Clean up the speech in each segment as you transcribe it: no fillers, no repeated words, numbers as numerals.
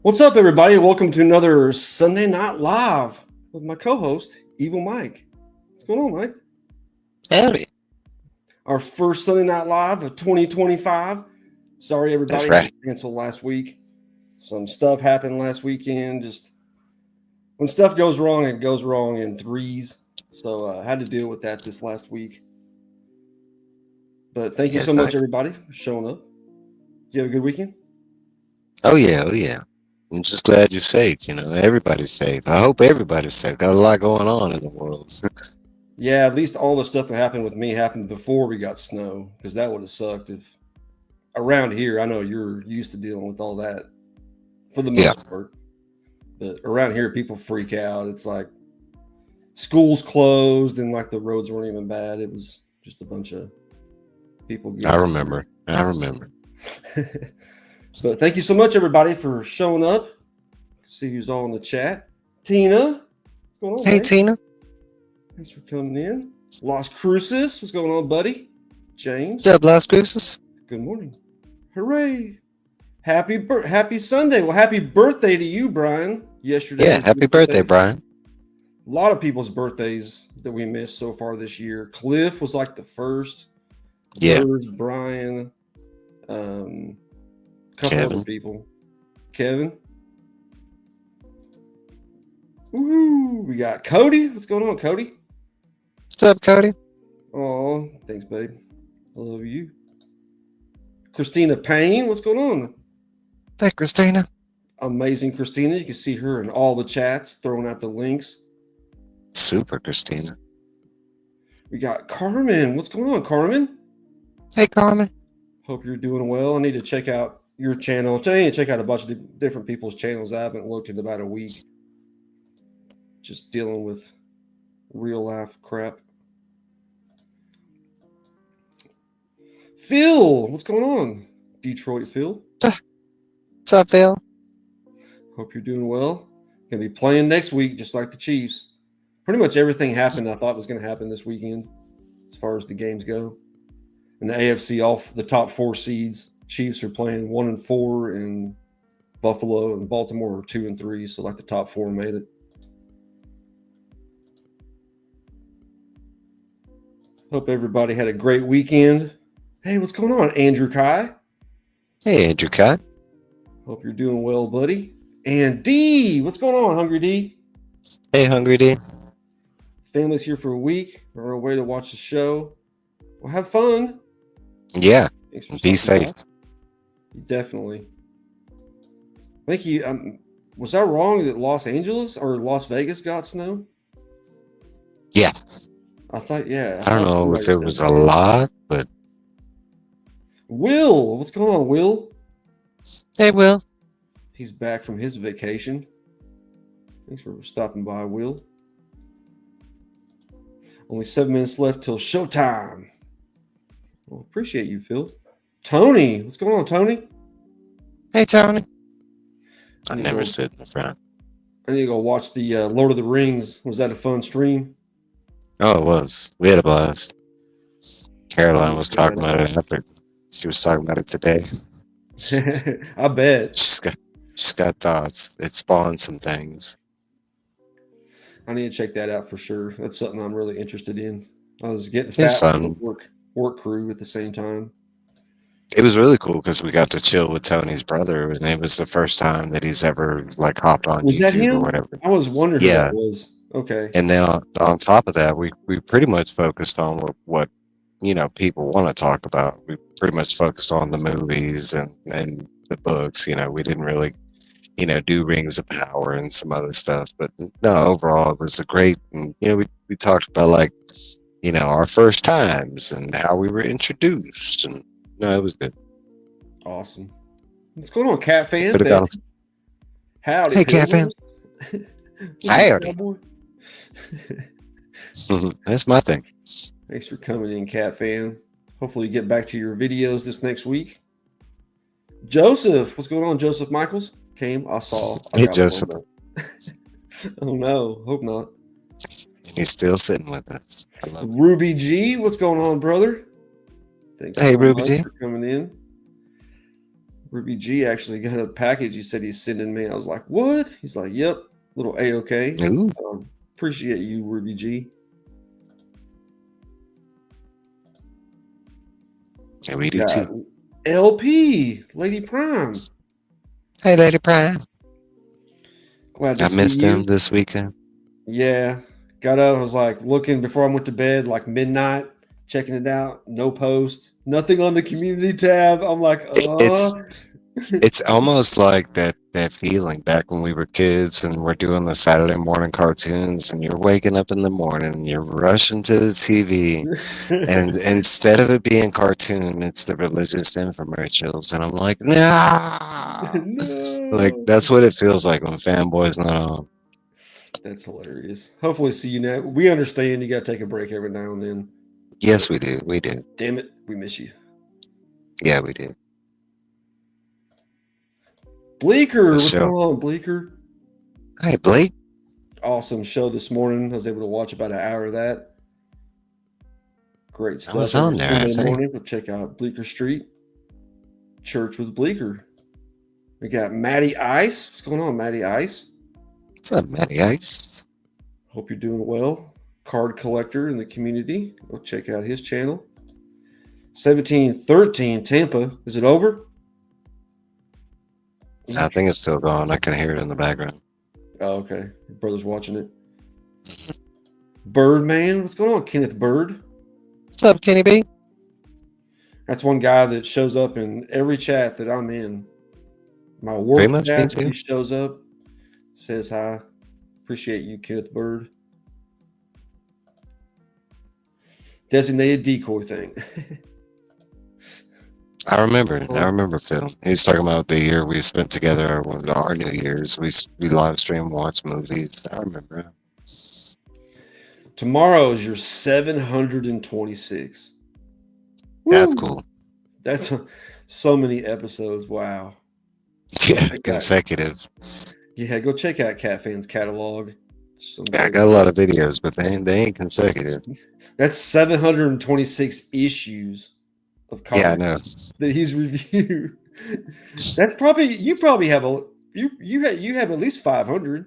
What's up, everybody? Welcome to another Sunday Night Live with my co-host, Evil Mike. What's going on, Mike? Howdy. Our first Sunday Night Live of 2025. Sorry, everybody. That's right. Canceled last week. Some stuff happened last weekend. Just when stuff goes wrong, it goes wrong in threes. So I had to deal with that this last week. But thank you so much, everybody, for showing up. Did you have a good weekend? Oh, yeah. I'm just glad you're safe. You know, everybody's safe. I hope everybody's safe. Got a lot going on in the world. Yeah, at least all the stuff that happened with me happened before we got snow, because that would have sucked if around here. I know you're used to dealing with all that for the most part, but around here people freak out. It's like schools closed and like the roads weren't even bad. It was just a bunch of people. I remember. But thank you so much, everybody, for showing up. See who's all in the chat. Tina, what's going on? Hey, man? Tina. Thanks for coming in. Las Cruces, what's going on, buddy? James. What's up, Las Cruces? Good morning. Hooray. Happy Sunday. Well, happy birthday to you, Brian. Yesterday. Yeah, happy birthday, Brian. A lot of people's birthdays that we missed so far this year. Cliff was like the first. Yeah. Hers, Brian. Couple other people. Kevin. Woo! We got Cody. What's going on, Cody? What's up, Cody? Oh, thanks, babe. I love you. Christina Payne. What's going on? Hey, Christina. Amazing, Christina. You can see her in all the chats, throwing out the links. Super, Christina. We got Carmen. What's going on, Carmen? Hey, Carmen. Hope you're doing well. I need to check out your channel. I need to check out a bunch of different people's channels. I haven't looked in about a week. Just dealing with real life crap. Phil, what's going on? Detroit Phil. What's up, Phil? Hope you're doing well. Gonna be playing next week, just like the Chiefs. Pretty much everything happened I thought was going to happen this weekend, as far as the games go. In the AFC, all the top four seeds. Chiefs are playing 1-4, and Buffalo and Baltimore are 2-3. So like the top four made it. Hope everybody had a great weekend. Hey, what's going on, Andrew Kai? Hey, Andrew Kai. Hope you're doing well, buddy. And D, what's going on, Hungry D? Hey, Hungry D. Family's here for a week. We're on our way to watch the show. Well, have fun. Yeah. Be safe. Definitely. I think you was that wrong that Los Angeles or Las Vegas got snow? Yeah. I thought, yeah. I don't know if it was a lot, but Will, what's going on, Will? Hey, Will. He's back from his vacation. Thanks for stopping by, Will. Only 7 minutes left till showtime. Well, appreciate you, Phil. Tony, what's going on, Tony? Hey, Tony. I never sit in the front. I need to go watch the Lord of the Rings. Was that a fun stream? Oh, it was. We had a blast. Caroline was talking about it after. She was talking about it today. I bet. She's got thoughts. It spawned some things. I need to check that out for sure. That's something I'm really interested in. I was getting fat with the work crew at the same time. It was really cool because we got to chill with Tony's brother, and it was the first time that he's ever like hopped on YouTube or whatever. I was wondering who that was. Okay. And then on top of that, we pretty much focused on what people want to talk about. We pretty much focused on the movies and the books. We didn't really, do Rings of Power and some other stuff. But no, overall, it was a great, and, we talked about like, our first times and how we were introduced. And no, it was good. Awesome. What's going on, Cat fan? Could have gone. Bessie? Howdy, Hey, Cat fan. Pilgrims. What's up, Howdy. cowboy? That's my thing. Thanks for coming in, Cat fan. Hopefully, you get back to your videos this next week. Joseph, what's going on, Joseph Michaels? Came, I saw. Hey, Joseph. Oh no, hope not. He's still sitting with us. I love you. Ruby G, what's going on, brother? Thanks Hey, so Ruby much G. for coming in. Ruby G actually got a package he said he's sending me. I was like, what? He's like, yep, little A-OK. Ooh. Appreciate you, Ruby G. Yeah, we do too. LP, Lady Prime. Hey, Lady Prime. Glad to I see missed you. him this weekend. Yeah. Got up, I was like looking before I went to bed, like midnight, checking it out. No post, nothing on the community tab. I'm like, It's almost like that feeling back when we were kids and we're doing the Saturday morning cartoons and you're waking up in the morning and you're rushing to the TV and instead of it being cartoon, it's the religious infomercials and I'm like, no. Like no. that's what it feels like when Fanboy's not on. That's hilarious. Hopefully, see you now. We understand you got to take a break every now and then. Yes, we do. We do. Damn it, we miss you. Yeah, we do. Bleeker, what's going on, Bleeker? Hey, Blake. Awesome show this morning. I was able to watch about an hour of that. Great stuff. I was on there. Sunday morning, we'll check out Bleecker Street. Church with Bleeker. We got Matty Ice. What's going on, Matty Ice? What's up, Matty Ice? Hope you're doing well. Card collector in the community. Go check out his channel. 17-13 Tampa. Is it over? I think it's still going. I can hear it in the background. Oh, okay. Your brother's watching it. Birdman. What's going on, Kenneth Bird? What's up, Kenny B? That's one guy that shows up in every chat that I'm in. My work chat, he shows up, says hi. Appreciate you, Kenneth Bird. Designated decoy thing. I remember Phil. He's talking about the year we spent together, our New Year's. We live stream, watch movies. I remember him. Tomorrow is your 726. That's cool. That's so many episodes. Wow. Yeah, consecutive. Yeah, go check out Cat Fan's catalog. I got a lot of videos, but they ain't consecutive. That's 726 issues of comics that he's reviewed. That's probably you have at least 500.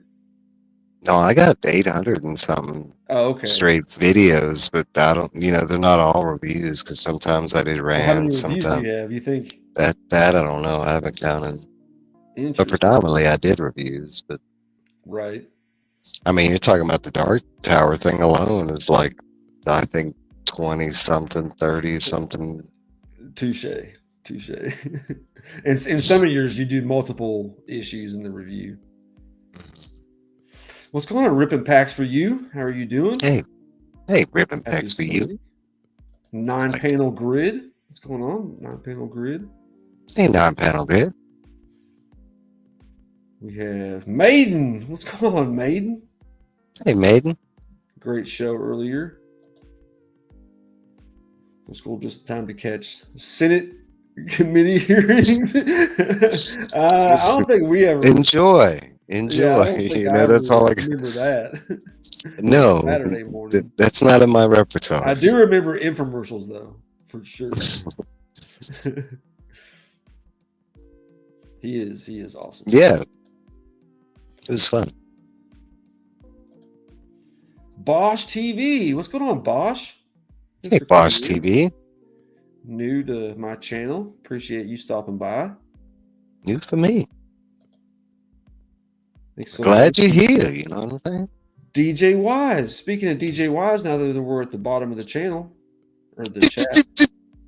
No, I got 800 and something. Oh, okay. Straight videos, but I don't. They're not all reviews because sometimes I did rants. How many reviews sometimes do you have? You think that I don't know. I haven't counted. But predominantly, I did reviews. But right. I mean, you're talking about the Dark Tower thing alone is like, I think 20 something, 30 something. Touche. And in some of yours, you do multiple issues in the review. What's going on, Ripping Packs for you? How are you doing? Hey, Ripping Packs for you. 9-panel grid. What's going on? 9-panel grid. Hey, 9-panel grid. We have Maiden. What's going on, Maiden? Hey, Maiden. Great show earlier. School just time to catch Senate committee hearings. I don't think we ever enjoy. Yeah, that's all I remember that. No, Saturday morning. That's not in my repertoire. I do remember infomercials though, for sure. He is awesome. Yeah, it was fun. Bosch TV, what's going on, Bosch? Hey, Bosch TV. New to my channel. Appreciate you stopping by. New for me. So glad you're here. You know what I'm saying? DJ Wise. Speaking of DJ Wise, now that we're at the bottom of the channel, or the chat.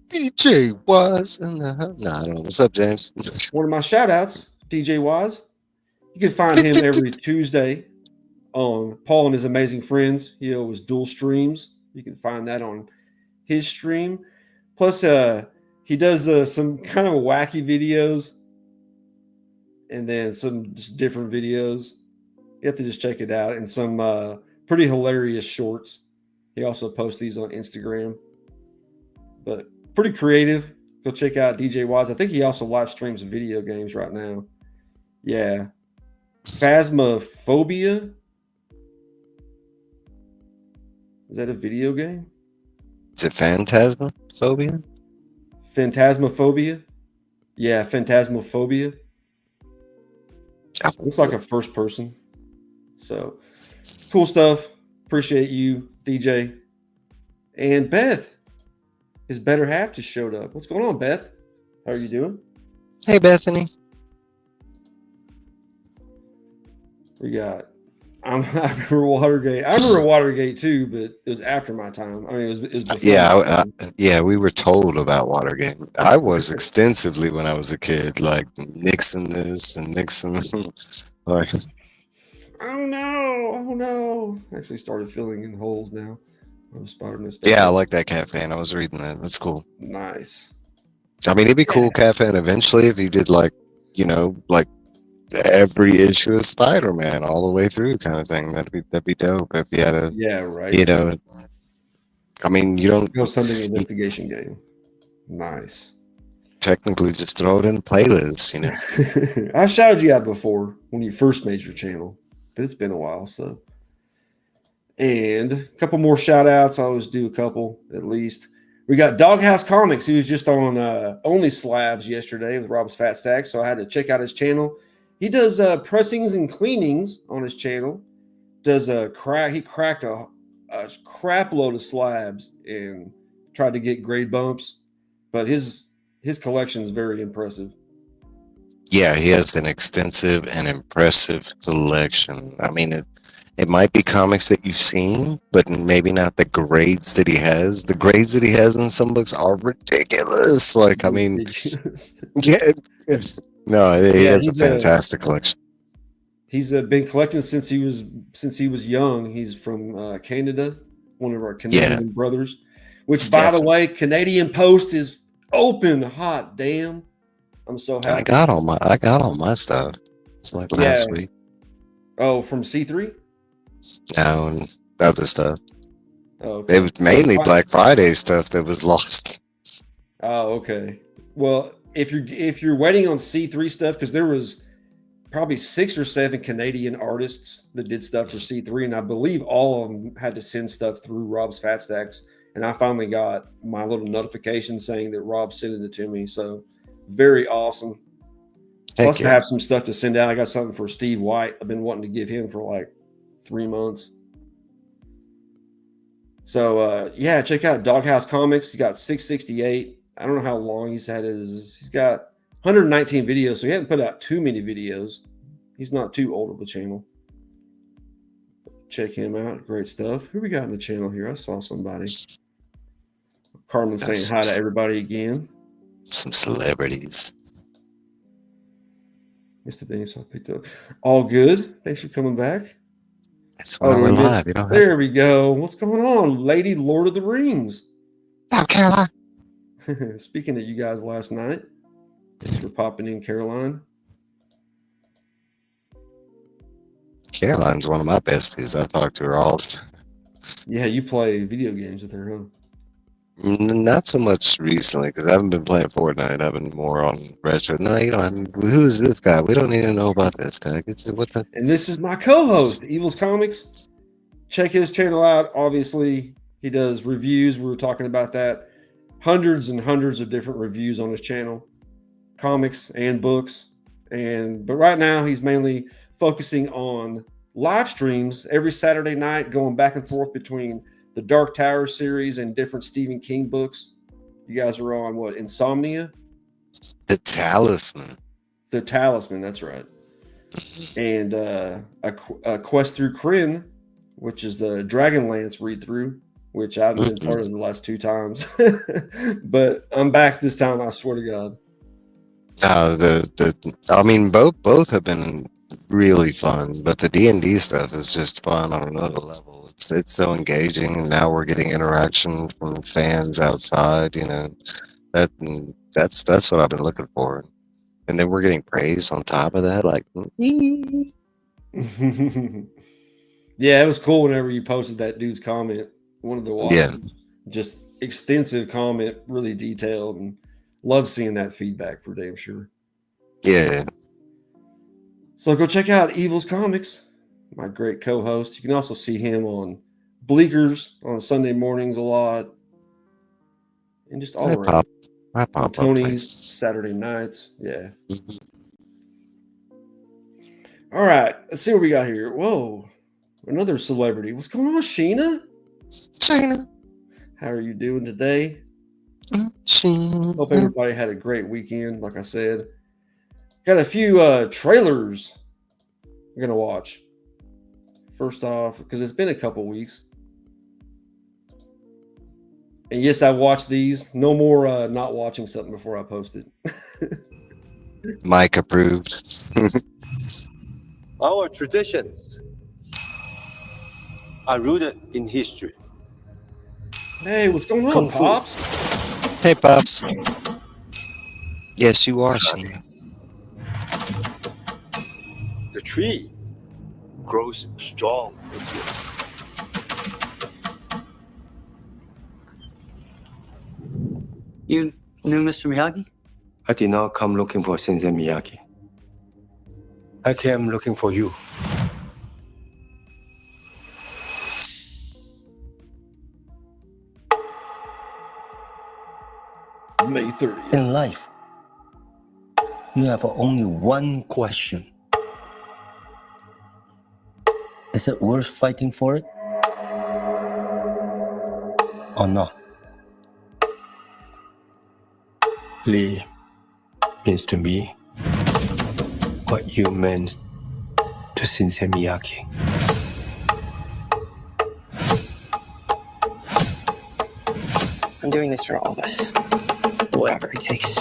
DJ was in the house. Nah, I don't know. What's up, James? One of my shout outs, DJ Wise. You can find him every Tuesday on Paul and His Amazing Friends. He always dual streams. You can find that on his stream. Plus, he does some kind of wacky videos and then some just different videos. You have to just check it out. And some pretty hilarious shorts. He also posts these on Instagram. But pretty creative. Go check out DJ Wise. I think he also live streams video games right now. Yeah. Phasmophobia. Is that a video game? Is it Phantasmophobia? Phantasmophobia? Yeah, Phantasmophobia. Looks like a first person. So cool stuff. Appreciate you, DJ. And Beth, his better half, just showed up. What's going on, Beth? How are you doing? Hey, Bethany. We got. I remember Watergate. I remember Watergate too, but it was after my time. I mean, it was before Yeah, yeah. We were told about Watergate. I was extensively when I was a kid, like Nixon this and Nixon. Like, oh no! I actually started filling in holes now. I was spotting this. yeah, I like that Cat Fan. I was reading that. That's cool. Nice. I mean, it'd be cool, Cat Fan, eventually if you did like every issue of Spider-Man all the way through, kind of thing. That'd be dope if you had a right. I mean, you don't go Sunday investigation game. Nice. Technically, just throw it in a playlist. I've shouted you out before when you first made your channel, but it's been a while. So, and a couple more shout outs. I always do a couple at least. We got Doghouse Comics. He was just on Only Slabs yesterday with Rob's Fat Stack, so I had to check out his channel. He does pressings and cleanings on his channel. He cracked a crap load of slabs and tried to get grade bumps, but his collection is very impressive. Yeah, he has an extensive and impressive collection. I mean, it might be comics that you've seen, but maybe not the grades that he has. The grades that he has in some books are ridiculous. Like, I mean, yeah. No, he has a fantastic collection. He's been collecting since he was young. He's from Canada, one of our Canadian brothers. Which, by the way, Canadian Post is open. Hot damn! I'm so happy. I got all my stuff. It's like last week. Oh, from C3? No, and other stuff. Oh, okay. It was mainly Black Friday stuff that was lost. Oh, okay. Well, if you're waiting on C3 stuff, because there was probably 6 or 7 Canadian artists that did stuff for C3, and I believe all of them had to send stuff through Rob's Fat Stacks, and I finally got my little notification saying that Rob sent it to me. So very awesome. Plus, I have some stuff to send out. I got something for Steve White. I've been wanting to give him for like 3 months. So check out Doghouse Comics. He's got 668. I don't know how long he's got 119 videos, so he hasn't put out too many videos. He's not too old of a channel. Check him out. Great stuff. Who we got in the channel here? I saw somebody. Carmen saying hi to everybody again. Some celebrities. Mr. Benny, so I picked up. All good. Thanks for coming back. That's why we're live. There we go. What's going on, Lady Lord of the Rings? Oh, Caroline. Speaking of you guys last night, thanks for popping in, Caroline. Caroline's one of my besties. I talk to her all the time. Yeah, you play video games with her, huh? Not so much recently, because I haven't been playing Fortnite. I've been more on retro. No, you don't. Who is this guy? We don't need to know about this guy. What the? And this is my co-host, Evil's Comics. Check his channel out. Obviously, he does reviews. We were talking about that. Hundreds and hundreds of different reviews on his channel, comics and books. But right now, he's mainly focusing on live streams every Saturday night, going back and forth between the Dark Tower series and different Stephen King books. You guys are on what? Insomnia? The Talisman. The Talisman, that's right. And a Quest Through Kryn, which is the Dragonlance read through. which I've been Mm-mm. part of the last 2 times. But I'm back this time, I swear to God. I mean, both have been really fun, but the D&D stuff is just fun on another level. It's so engaging, and now we're getting interaction from fans outside. That's what I've been looking for, and then we're getting praise on top of that. Like, Yeah, it was cool whenever you posted that dude's comment. Wanted to watch yeah, it. Just extensive comment, really detailed, and love seeing that feedback for damn sure. yeah. So go check out Evil's Comics, my great co-host. You can also see him on Bleakers on Sunday mornings a lot, and just all I around pop, I on pop up Tony's places. Saturday nights. Yeah. Mhm. All right, let's see what we got here. Whoa, another celebrity. What's going on, Sheena? China, How are you doing today? Hope China. everybody had a great weekend. Like I said, got a few trailers I'm gonna watch. First off, because it's been a couple weeks, and yes, I watched these. No more not watching something before I post it. Mike approved. Our traditions are rooted in history. Hey, what's going on, Kung Fu. pops? Hey, pops. Yes, you are, Sheena. The tree grows strong with you. You knew Mr. Miyagi? I did not come looking for Sensei Miyagi. I came looking for you. May 30th. In life, you have only one question. Is it worth fighting for it? Or not? Lee means to me what you meant to Sensei Miyagi. I'm doing this for all of us. Whatever it takes.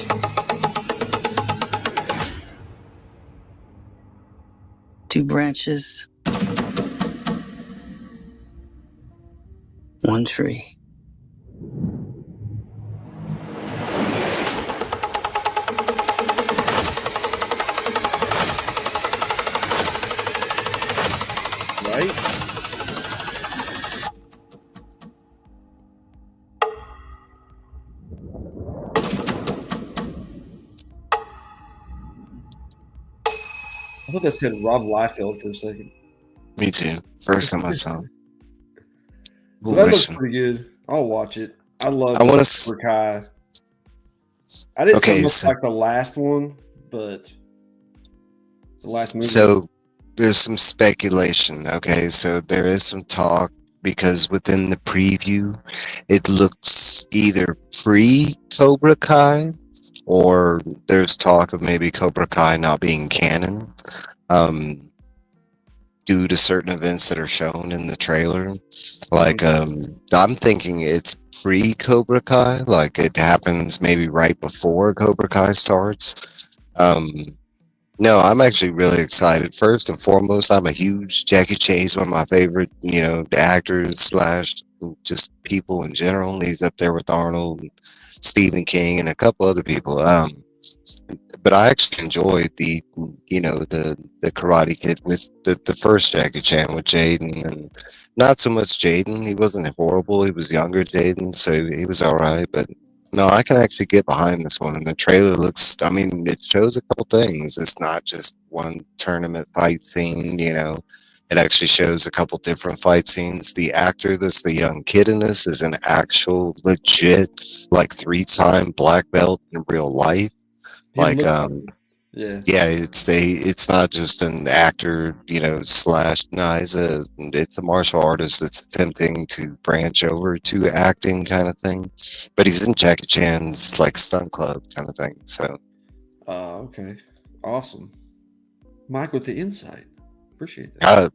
Two branches. One tree. Right? I thought that said Rob Liefeld for a second. Me too. First time I saw him. So that looks Wishing. pretty good. I'll watch it. I love I want Cobra to. Kai. I didn't so Okay, much so, like the last one, but the last movie. so there's some speculation. Okay, so there is some talk because within the preview, it looks either pre Cobra Kai or there's talk of maybe Cobra Kai not being canon. Um, due to certain events that are shown in the trailer. Like, I'm thinking it's pre Cobra Kai, like it happens maybe right before Cobra Kai starts. Um, no, I'm actually really excited. First and foremost, I'm a huge Jackie Chan. He's one of my favorite, actors slash just people in general. He's up there with Arnold, and Stephen King, and a couple other people. But I actually enjoyed the Karate Kid with the first Jackie Chan with Jaden, and not so much Jaden. He wasn't horrible. He was younger Jaden, so he was all right. But no, I can actually get behind this one. And the trailer looks. I mean, it shows a couple things. It's not just one tournament fight scene. It actually shows a couple different fight scenes. The actor that's the young kid in this is an actual legit like 3-time black belt in real life. It Like, looks like it. Yeah. yeah, it's not just an actor, slash. No, it's a martial artist that's attempting to branch over to acting kind of thing. But he's in Jackie Chan's like stunt club kind of thing. So Okay. Awesome. Mike with the insight. Appreciate that. uh,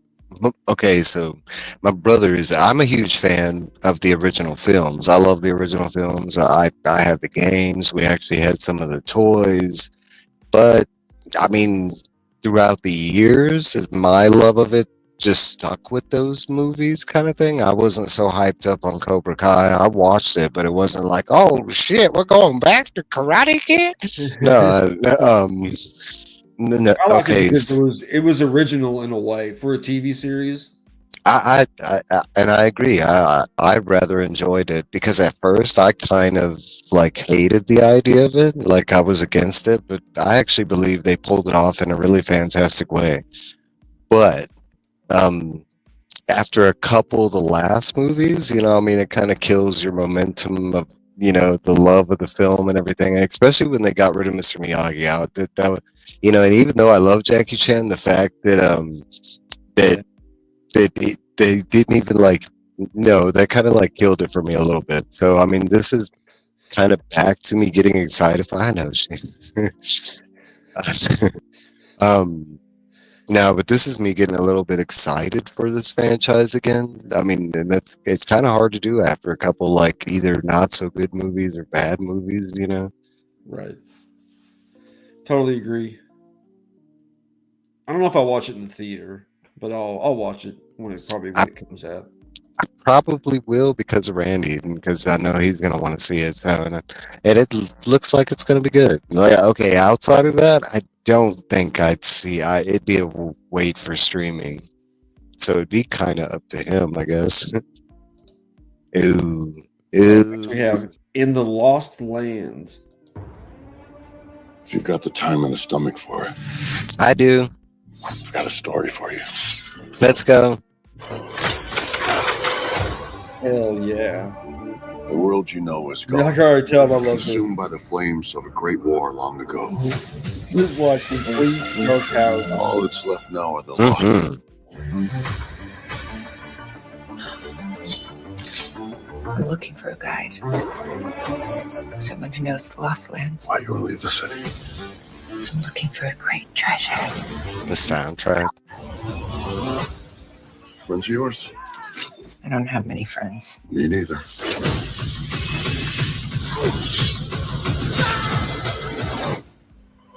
Okay, so my brother is. I'm a huge fan of the original films. I love the original films. I have the games. We actually had some of the toys. But I mean, throughout the years, my love of it just stuck with those movies, kind of thing. I wasn't so hyped up on Cobra Kai. I watched it, but it wasn't like, oh shit, we're going back to Karate Kid. No, no, I liked it okay. because it was original in a way for a TV series. And I agree. I rather enjoyed it because at first I kind of like hated the idea of it, like I was against it, but I actually believe they pulled it off in a really fantastic way. But um, after a couple of the last movies, I mean, it kind of kills your momentum of the love of the film and everything, and especially when they got rid of Mr. Miyagi out. And even though I love Jackie Chan, the fact that that Yeah. they didn't even like no that kind of like killed it for me a little bit. So I mean, this is kind of back to me getting excited for. I know um now, but this is me getting a little bit excited for this franchise again. I mean, and it's kind of hard to do after a couple like either not so good movies or bad movies. Right. Totally agree. I don't know if I'll watch it in the theater, but I'll watch it when it comes out. Probably will because of Randy, and because I know he's gonna want to see it. So, and it looks like it's gonna be good. Like, okay, outside of that, I don't think I'd see. It'd be a wait for streaming, so it'd be kind of up to him, I guess. Ooh, Next we ooh. have In the Lost Lands. If you've got the time and the stomach for it, I do. I've got a story for you. Let's go. Hell yeah. The world you know is Yeah, I gone, can already tell I love this. consumed by the flames of a great war long ago. This is like complete dark house. All that's left now are the lost. Mhm. I'm looking for a guide. Someone who knows the Lost Lands. Why you gonna leave the city? I'm looking for a great treasure. The soundtrack. Friends of yours? I don't have many friends. Me neither.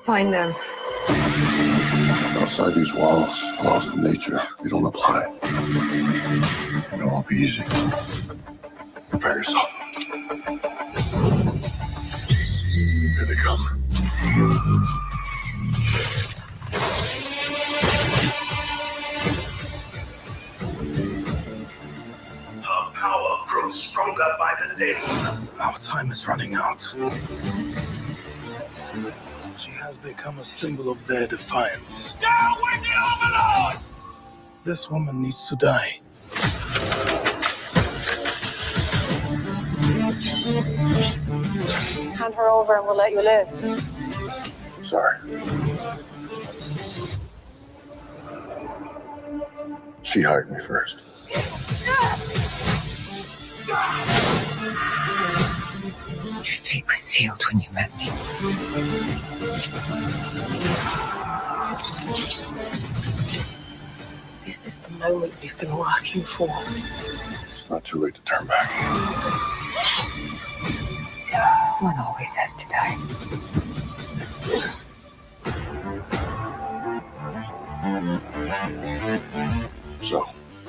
Find them. Outside these walls, laws of nature, they don't apply. It won't be easy. Prepare yourself. Here they come. Her power grows stronger by the day. Our time is running out. She has become a symbol of their defiance. Down with the Overlord! This woman needs to die. Hand her over and we'll let you live. Sorry. She hired me first. Your fate was sealed when you met me. This is the moment you've been working for. It's not too late to turn back. One always has to die. So,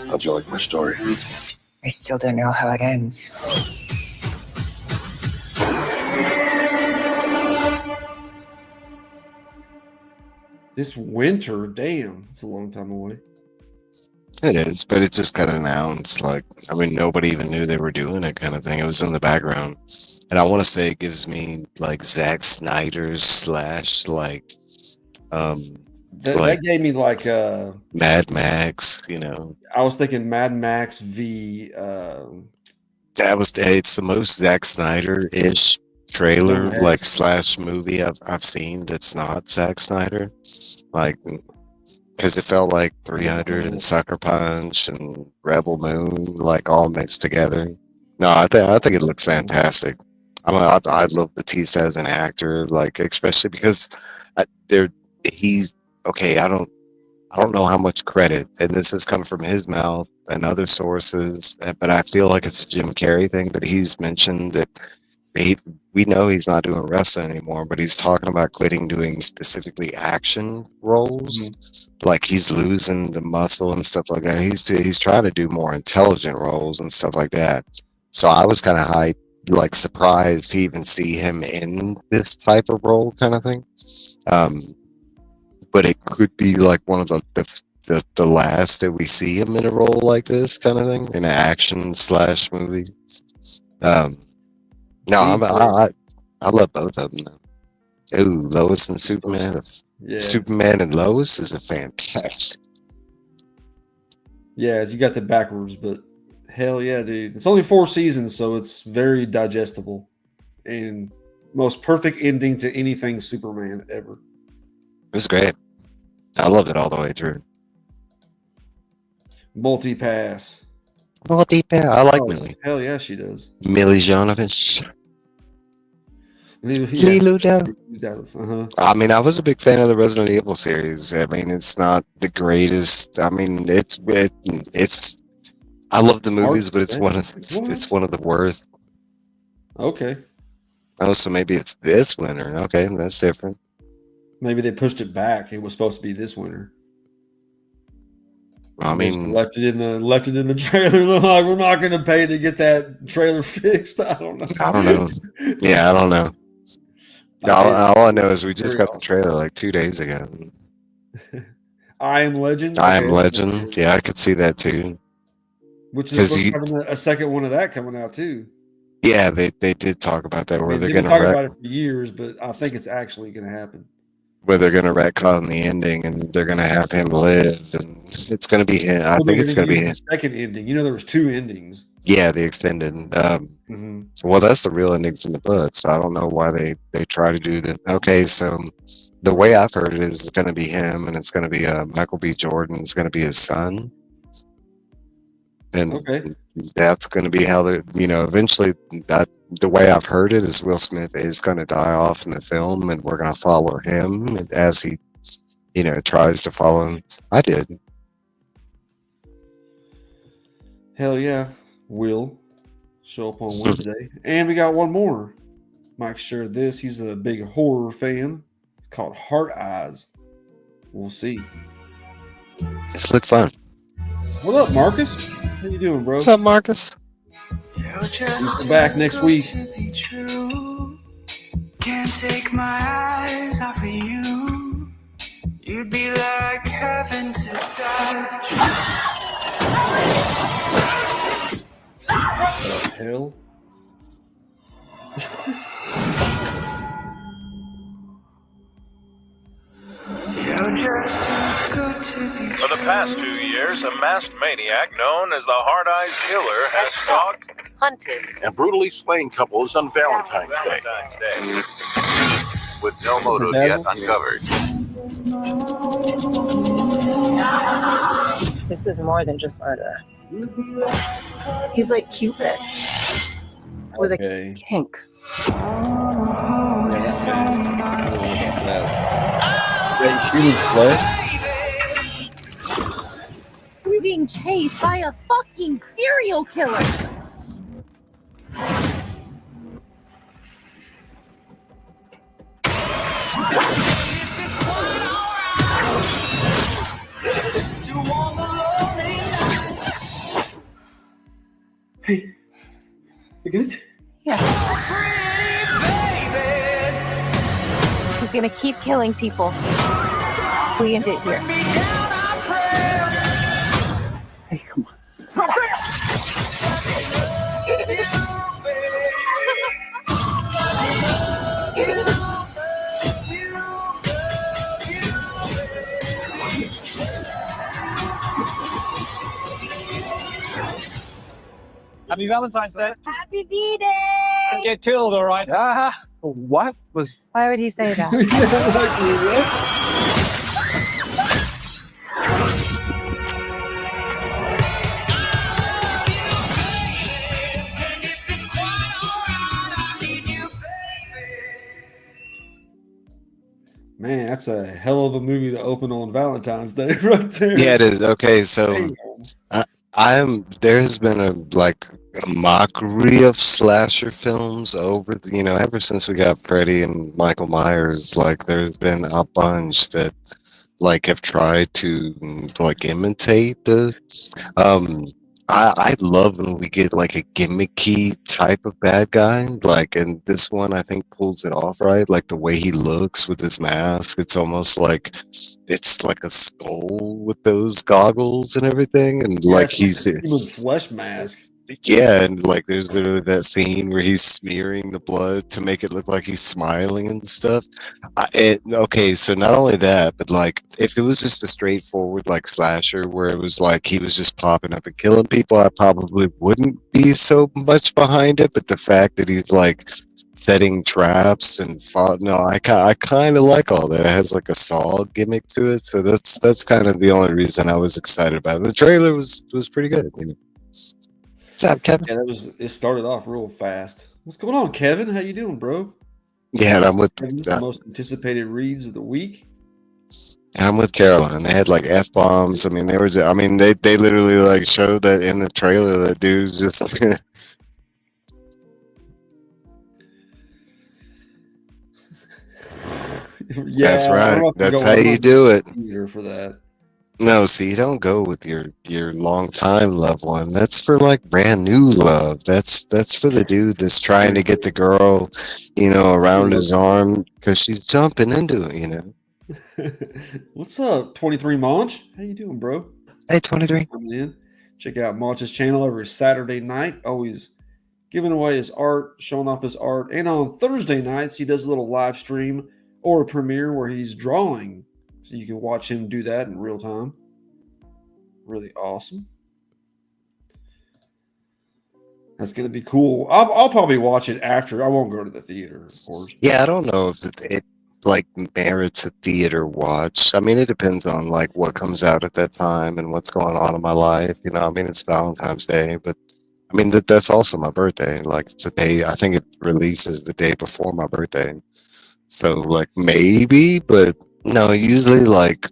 how'd you like my story? I still don't know how it ends. This winter, damn, it's a long time away. It is, but it just got announced. Like, I mean, nobody even knew they were doing it, kind of thing. It was in the background, and I want to say it gives me like Zack Snyder's slash like, That like gave me like Mad Max. I was thinking Mad Max v It's the most Zack Snyder ish trailer Yes. like slash movie I've seen that's not Zack Snyder, like because it felt like 300 and Sucker Punch and Rebel Moon like all mixed together. No, I think it looks fantastic. I love Batista as an actor, like especially because they're he's okay. I don't I don't know how much credit, and this has come from his mouth and other sources, but I feel like it's a Jim Carrey thing. But he's mentioned that he, we know he's not doing wrestling anymore, but he's talking about quitting doing specifically action roles. Like he's losing the muscle and stuff like that. He's trying to do more intelligent roles and stuff like that. So I was kind of hyped, like surprised to even see him in this type of role, kind of thing. Um, but it could be like one of the last that we see him in a role like this kind of thing, in an action slash movie. No, I love both of them. Ooh, Lois and Superman. Yeah. Superman and Lois is a fantastic. Yeah, you got that backwards, but hell yeah, dude. It's only 4 seasons, so it's very digestible. And most perfect ending to anything Superman ever. It was great. I loved it all the way through. Multi-pass. I like Millie. Hell yeah, she does. Millie Jovovich. Lilo I mean, I was a big fan of the Resident Evil series. I mean, it's not the greatest. I mean, it's. I love the movies, but it's one of the worst. Okay. Oh, so maybe it's this winter. Okay, that's different. Maybe they pushed it back. It was supposed to be this winter. I mean, left it in the trailer. They're like, we're not going to pay to get that trailer fixed. I don't know. Yeah, I don't know. All I know is we just got the trailer like 2 days ago. I Am Legend. I Am Legend. Yeah, I could see that too. Which is a second one of that coming out too. Yeah, they did talk about that. Where they're going to talk about it for years, but I think it's actually going to happen. Where they're going to retcon the ending and they're going to have him live, and it's going to be him. I think it's going to be him. The second ending. There was 2 endings. Yeah, the extended. Well, that's the real ending from the books. I don't know why they try to do that. Okay, so the way I've heard it is it's going to be him, and it's going to be Michael B. Jordan. It's going to be his son, and that's going to be how they're. Eventually, the way I've heard it is Will Smith is going to die off in the film, and we're going to follow him as he, tries to follow him. I did. Hell yeah. Will show up on Wednesday. And we got one more. Mike shared this. He's a big horror fan. It's called Heart Eyes. We'll see. This look fun. What up, Marcus? How you doing, bro? What's up, Marcus? We're back next week. Can't take my eyes off of you. You'd be like heaven to touch. What the hell? For the past 2 years, a masked maniac known as the Hard Eyes Killer has stalked, hunted, and brutally slain couples on Valentine's Day. With no motive yet uncovered. This is more than just murder. He's like Cupid with a kink. We're being chased by a fucking serial killer. Hey, you good? Yeah. He's gonna keep killing people. We end it here. Hey, come on. Happy Valentine's Day. Happy B-Day! Get killed, all right? What was... Why would he say that? Man, that's a hell of a movie to open on Valentine's Day, right there. Yeah, it is. Okay, so Damn. there has been a mockery of slasher films ever since we got Freddy and Michael Myers. Like, there's been a bunch that have tried to imitate the um I love when we get like a gimmicky type of bad guy, and this one I think pulls it off right. Like the way he looks with his mask, it's like a skull with those goggles and everything, and Yeah, like it's like he's a human flesh mask. yeah, and like there's literally that scene where he's smearing the blood to make it look like he's smiling and stuff. Okay, so not only that, but like if it was just a straightforward like slasher where it was like he was just popping up and killing people, I probably wouldn't be so much behind it. But the fact that he's like setting traps and I kind of like all that. It has like a Saw gimmick to it, so that's kind of the only reason I was excited about it. The trailer was pretty good. What's up, Kevin? Yeah, it started off real fast. What's going on, Kevin? How you doing, bro? Yeah, and I'm with Kevin's the most anticipated reads of the week. Caroline. They had like F bombs. I mean, they literally like showed that in the trailer that dude's just Yeah, that's right. That's how I'm you not do it. Theater for that. No, see, you don't go with your long time loved one. That's for like brand new love. That's for the dude that's trying to get the girl, around his arm because she's jumping into it. What's up, 23 Monch? How you doing, bro? Hey, 23. Coming in. Check out Monch's channel every Saturday night. Always giving away his art, showing off his art. And on Thursday nights, he does a little live stream or a premiere where he's drawing. So you can watch him do that in real time. Really awesome. That's going to be cool. I'll probably watch it after. I won't go to the theater, of course. Yeah, I don't know if it like merits a theater watch. I mean, it depends on like what comes out at that time and what's going on in my life. I mean, it's Valentine's Day, but I mean that's also my birthday. Like it's a day. I think it releases the day before my birthday. So like maybe, but no. Usually, like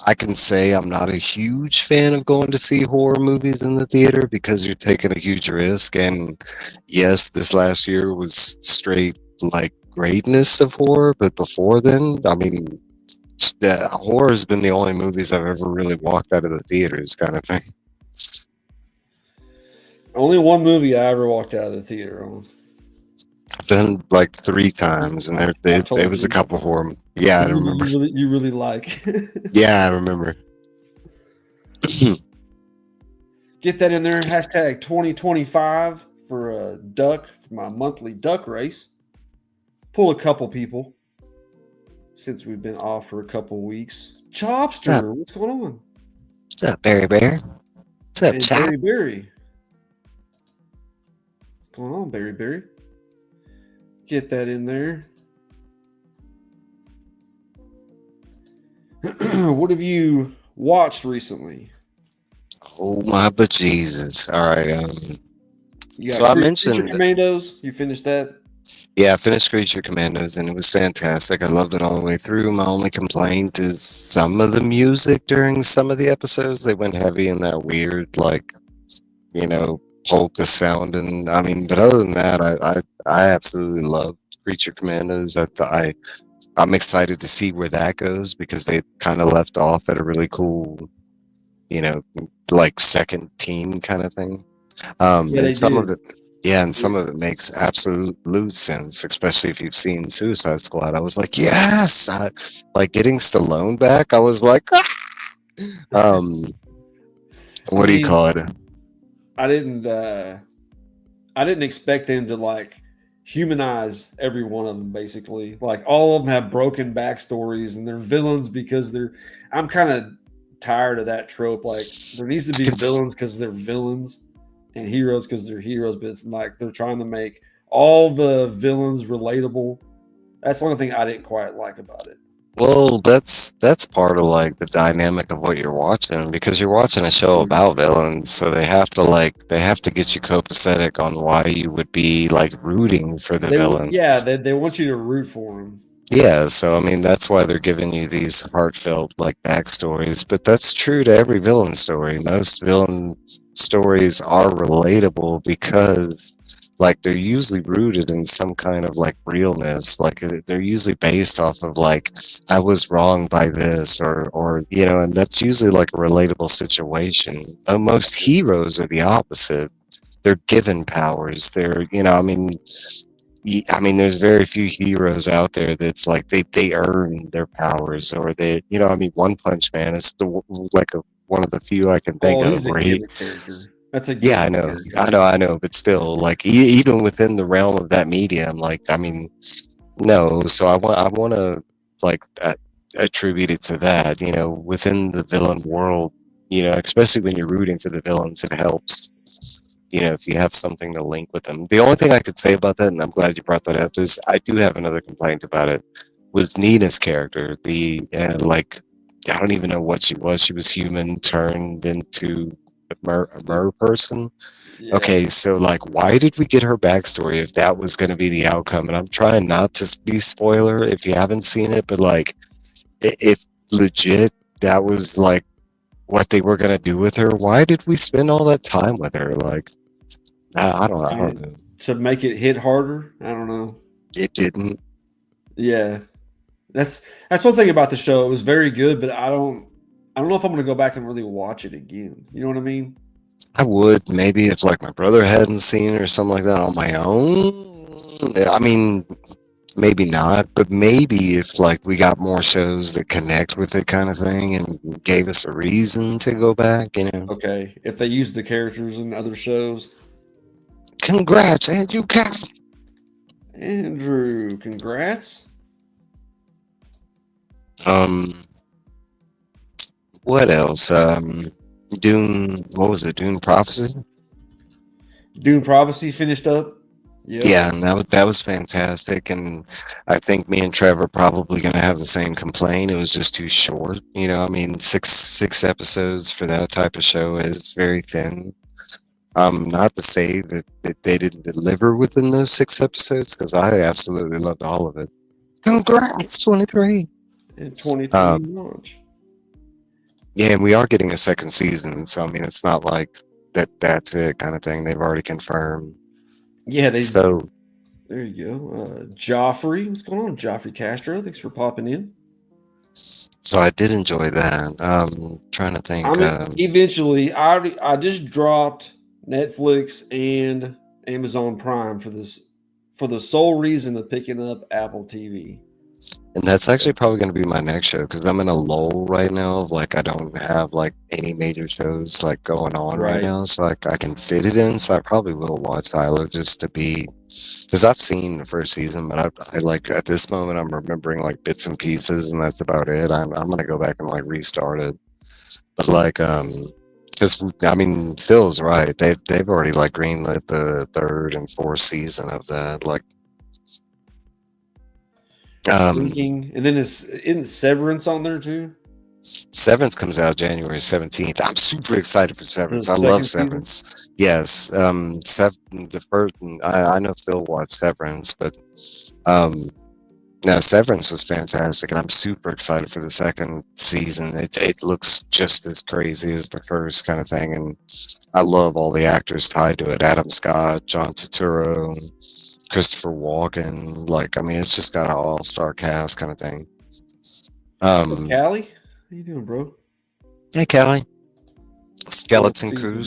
I can say I'm not a huge fan of going to see horror movies in the theater because you're taking a huge risk. And yes, this last year was straight like greatness of horror, but before then, I mean, horror has been the only movies I've ever really walked out of the theaters, kind of thing. Only one movie I ever walked out of the theater on. I've done like 3 times, and there was a couple horror. Yeah, I remember. You really like. Yeah, I remember. Get that in there. Hashtag 2025 for a duck for my monthly duck race. Pull a couple people since we've been off for a couple weeks. Chopster, what's going on? What's up, Barry Bear? What's up, Chop? Barry? What's going on, Barry? Get that in there. What have you watched recently? Oh my bejesus. All right. So I mentioned Creature Commandos. You finished that? Yeah, I finished Creature Commandos and it was fantastic. I loved it all the way through. My only complaint is some of the music during some of the episodes. They went heavy in that weird, like, polka sound. And I mean, but other than that, I absolutely loved Creature Commandos. I'm excited to see where that goes because they kind of left off at a really cool, like second team kind of thing. And some of it makes absolute sense, especially if you've seen Suicide Squad. I was like, yes, like getting Stallone back. I was like, ah! What do you call it? I didn't expect them to like humanize every one of them. Basically, like all of them have broken backstories and they're villains because I'm kind of tired of that trope. Like there needs to be villains because they're villains and heroes because they're heroes, but it's like they're trying to make all the villains relatable. That's the only thing I didn't quite like about it. Well, that's part of like the dynamic of what you're watching because you're watching a show about villains, so they have to get you copacetic on why you would be like rooting for the villains. Yeah, they want you to root for them. Yeah, so I mean that's why they're giving you these heartfelt like backstories, but that's true to every villain story. Most villain stories are relatable because like they're usually rooted in some kind of like realness. Like they're usually based off of like I was wrong by this or you know, and that's usually like a relatable situation. Most heroes are the opposite. They're given powers. They're, you know, I mean, I mean, there's very few heroes out there that's like they earn their powers or they, you know, I mean, One Punch Man is like one of the few I can think Oh, of he's a where he, given character. That's a yeah, given character. I know, but still, like even within the realm of that medium, like I mean, no. So I want to like attribute it to that, you know, within the villain world, you know, especially when you're rooting for the villains, it helps, you know, if you have something to link with them. The only thing I could say about that, and I'm glad you brought that up, is I do have another complaint about it. Was Nina's character the like? I don't even know what she was. She was human turned into a mer person. Yeah. Okay, so like, why did we get her backstory if that was going to be the outcome? And I'm trying not to be spoiler if you haven't seen it, but like, if legit that was like what they were going to do with her, why did we spend all that time with her? Like, I don't know. To make it hit harder. I don't know. It didn't. Yeah. That's one thing about the show. It was very good, but I don't know if I'm gonna go back and really watch it again. You know what I mean? I would maybe if like my brother hadn't seen it or something like that on my own. I mean, maybe not, but maybe if like we got more shows that connect with it kind of thing and gave us a reason to go back, you know. Okay. If they use the characters in other shows. Congrats, Andrew Cat. Andrew, congrats. Um, what else? Dune. What was it? Dune Prophecy. Dune Prophecy finished up. Yep. Yeah, and that was fantastic, and I think me and Trevor probably gonna have the same complaint. It was just too short, you know. I mean, six episodes for that type of show is very thin. Not to say that they didn't deliver within those 6 episodes, because I absolutely loved all of it. Congrats, 23. And 23 Um, launch. yeah, and we are getting a second season, so I mean, it's not like that's it kind of thing. They've already confirmed. Yeah, So there you go. Joffrey, what's going on? Joffrey Castro, thanks for popping in. So I did enjoy that. Trying to think. I mean, eventually, I just dropped Netflix and Amazon Prime for the sole reason of picking up Apple TV. And that's actually probably going to be my next show because I'm in a lull right now. Of like I don't have like any major shows like going on right now, so like I can fit it in. So I probably will watch Silo just to be, because I've seen the first season, but I like at this moment I'm remembering like bits and pieces, and that's about it. I'm gonna go back and like restart it. But like because I mean Phil's right. They've already like greenlit the third and fourth season of that. Like Thinking, and then isn't Severance on there too? Severance comes out January 17th. I'm super excited for Severance. The I love second season? Severance. Yes. The first, I know Phil watched Severance, but no, Severance was fantastic, and I'm super excited for the second season. It looks just as crazy as the first kind of thing, and I love all the actors tied to it. Adam Scott, John Turturro, Christopher Walken. Like, I mean, it's just got an all-star cast kind of thing. Callie? How you doing, bro? Hey, Callie. Skeleton Crew.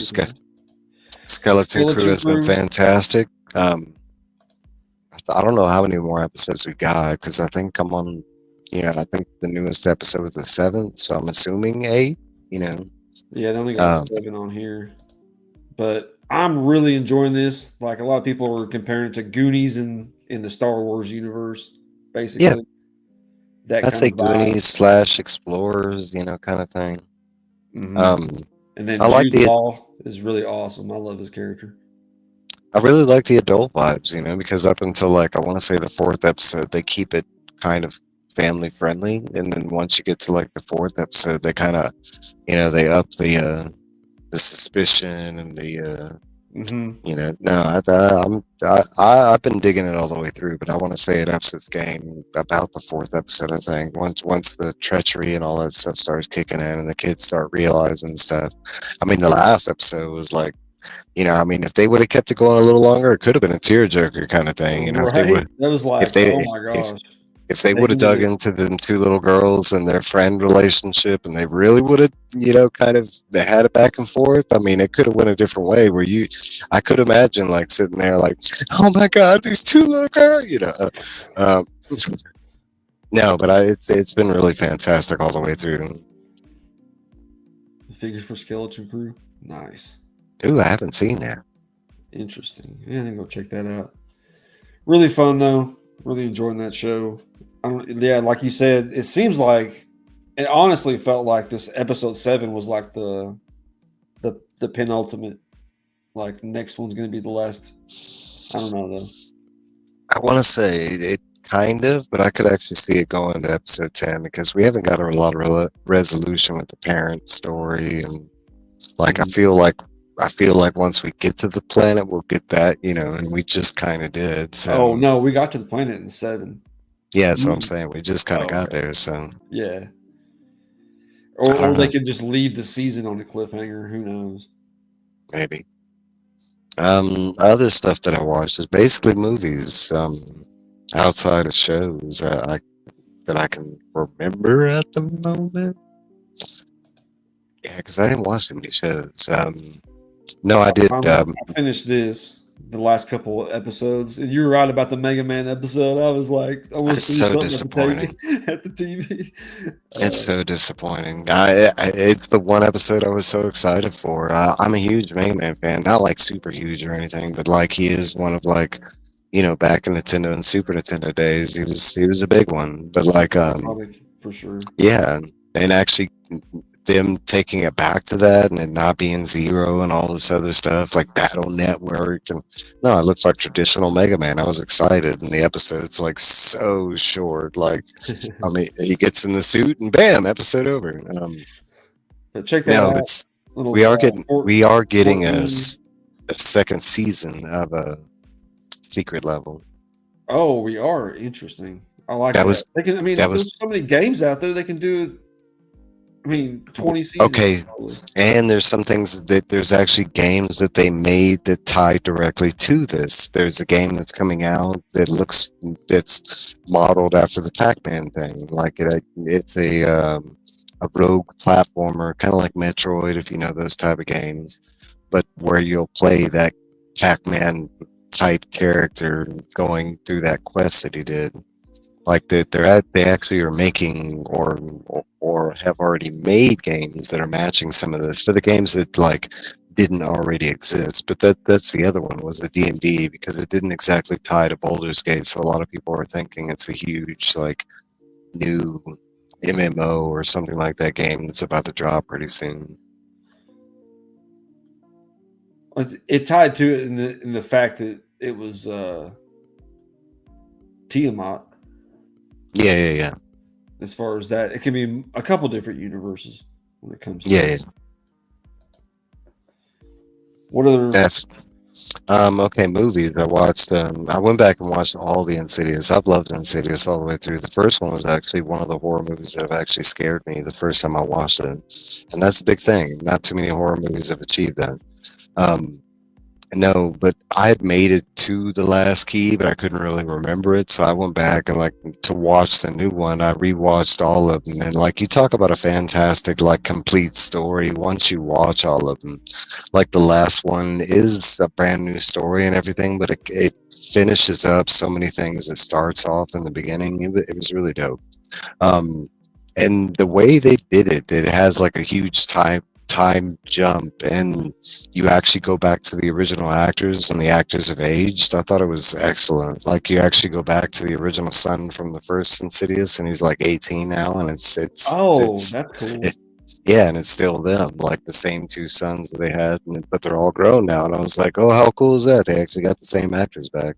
Skeleton Crew has been fantastic. I don't know how many more episodes we got because I think I'm on, you know, I think the newest episode was the 7th, so I'm assuming 8, you know. Yeah, they only got 7 on here. But I'm really enjoying this. Like a lot of people are comparing it to Goonies in the Star Wars universe, basically. Yeah. That's like Goonies / Explorers, you know, kind of thing. Mm-hmm. And then I like Jude Law is really awesome. I love his character. I really like the adult vibes, you know, because up until like I want to say the 4th episode, they keep it kind of family friendly, and then once you get to like the 4th episode, they kind of, you know, they up the suspicion and the You know, no, I've been digging it all the way through, but I want to say it ups its game about the fourth episode. I think once the treachery and all that stuff starts kicking in, and the kids start realizing stuff. I mean, the last episode was like, you know, I mean, if they would have kept it going a little longer, it could have been a tearjerker kind of thing. You know, if they Right? would, That was if like, they, oh my gosh. if they They would have ended dug it. into the two little girls and their friend relationship, and they really would have, you know, kind of they had it back and forth. I mean, it could have went a different way. I could imagine like sitting there, like, oh my god, these two little girls, you know. Um, no, but it's been really fantastic all the way through. The Figures for Skeleton Crew. Nice. Ooh, I haven't seen that. Interesting. Yeah, I think go check that out. Really fun though. Really enjoying that show. Yeah, like you said, it seems like it honestly felt like this episode 7 was like the penultimate. Like next one's gonna be the last. I don't know though. I want to say it kind of, but I could actually see it going to episode 10 because we haven't got a lot of resolution with the parent story, and like I feel like once we get to the planet, we'll get that, you know, and we just kind of did. So Oh no, we got to the planet in 7. yeah, that's what I'm saying. We just kind of got okay. there. So Yeah. I Or don't they know. could just leave the season on a cliffhanger. Who knows? Maybe. Other stuff that I watched is basically movies. Outside of shows, that I can remember at the moment. Yeah, because I didn't watch too many shows. No, I did. I finished the last couple episodes, and you were right about the Mega Man episode. I was like, I want to It's see so something disappointing. at the TV. It's so disappointing. It's the one episode I was so excited for. I'm a huge Mega Man fan, not like super huge or anything, but like he is one of like, you know, back in Nintendo and Super Nintendo days, he was a big one. But like, Iconic, for sure. yeah, and actually them taking it back to that and it not being Zero and all this other stuff like Battle Network, and no, it looks like traditional Mega Man. I was excited, and the episode's like so short. Like, I mean, he gets in the suit and bam, episode over. But check that No, out. it's Little, we are getting 14. a second season of a secret level. Oh, we are interesting. I like That that. was They can. I mean, that was there's so many games out there. They can do. I mean, 20 seasons. okay. Probably. And there's some things that there's actually games that they made that tie directly to this. There's a game that's coming out that's modeled after the Pac-Man thing. Like it's a rogue platformer, kind of like Metroid, if you know those type of games, but where you'll play that Pac-Man type character going through that quest that he did. Like that they actually are making or have already made games that are matching some of this for the games that like didn't already exist. But that's the other one was the D&D, because it didn't exactly tie to Baldur's Gate, so a lot of people are thinking it's a huge like new MMO or something like that game that's about to drop pretty soon. It tied to it in the fact that it was Tiamat. Yeah. As far as that, it can be a couple different universes when it comes to Yeah. What other? That's okay. Movies I watched. I went back and watched all the Insidious. I've loved Insidious all the way through. The first one was actually one of the horror movies that have actually scared me the first time I watched it, and that's a big thing. Not too many horror movies have achieved that. No, but I had made it to the last key, but I couldn't really remember it. So I went back and like to watch the new one. I rewatched all of them, and like you talk about a fantastic like complete story. Once you watch all of them, like the last one is a brand new story and everything, but it finishes up so many things. It starts off in the beginning. It was really dope. And the way they did it, it has like a huge time jump, and you actually go back to the original actors, and the actors have aged. I thought it was excellent. Like you actually go back to the original son from the first Insidious, and he's like 18 now, and it's that's cool. Yeah, and it's still them, like the same two sons that they had, but they're all grown now. And I was like, oh, how cool is that? They actually got the same actors back.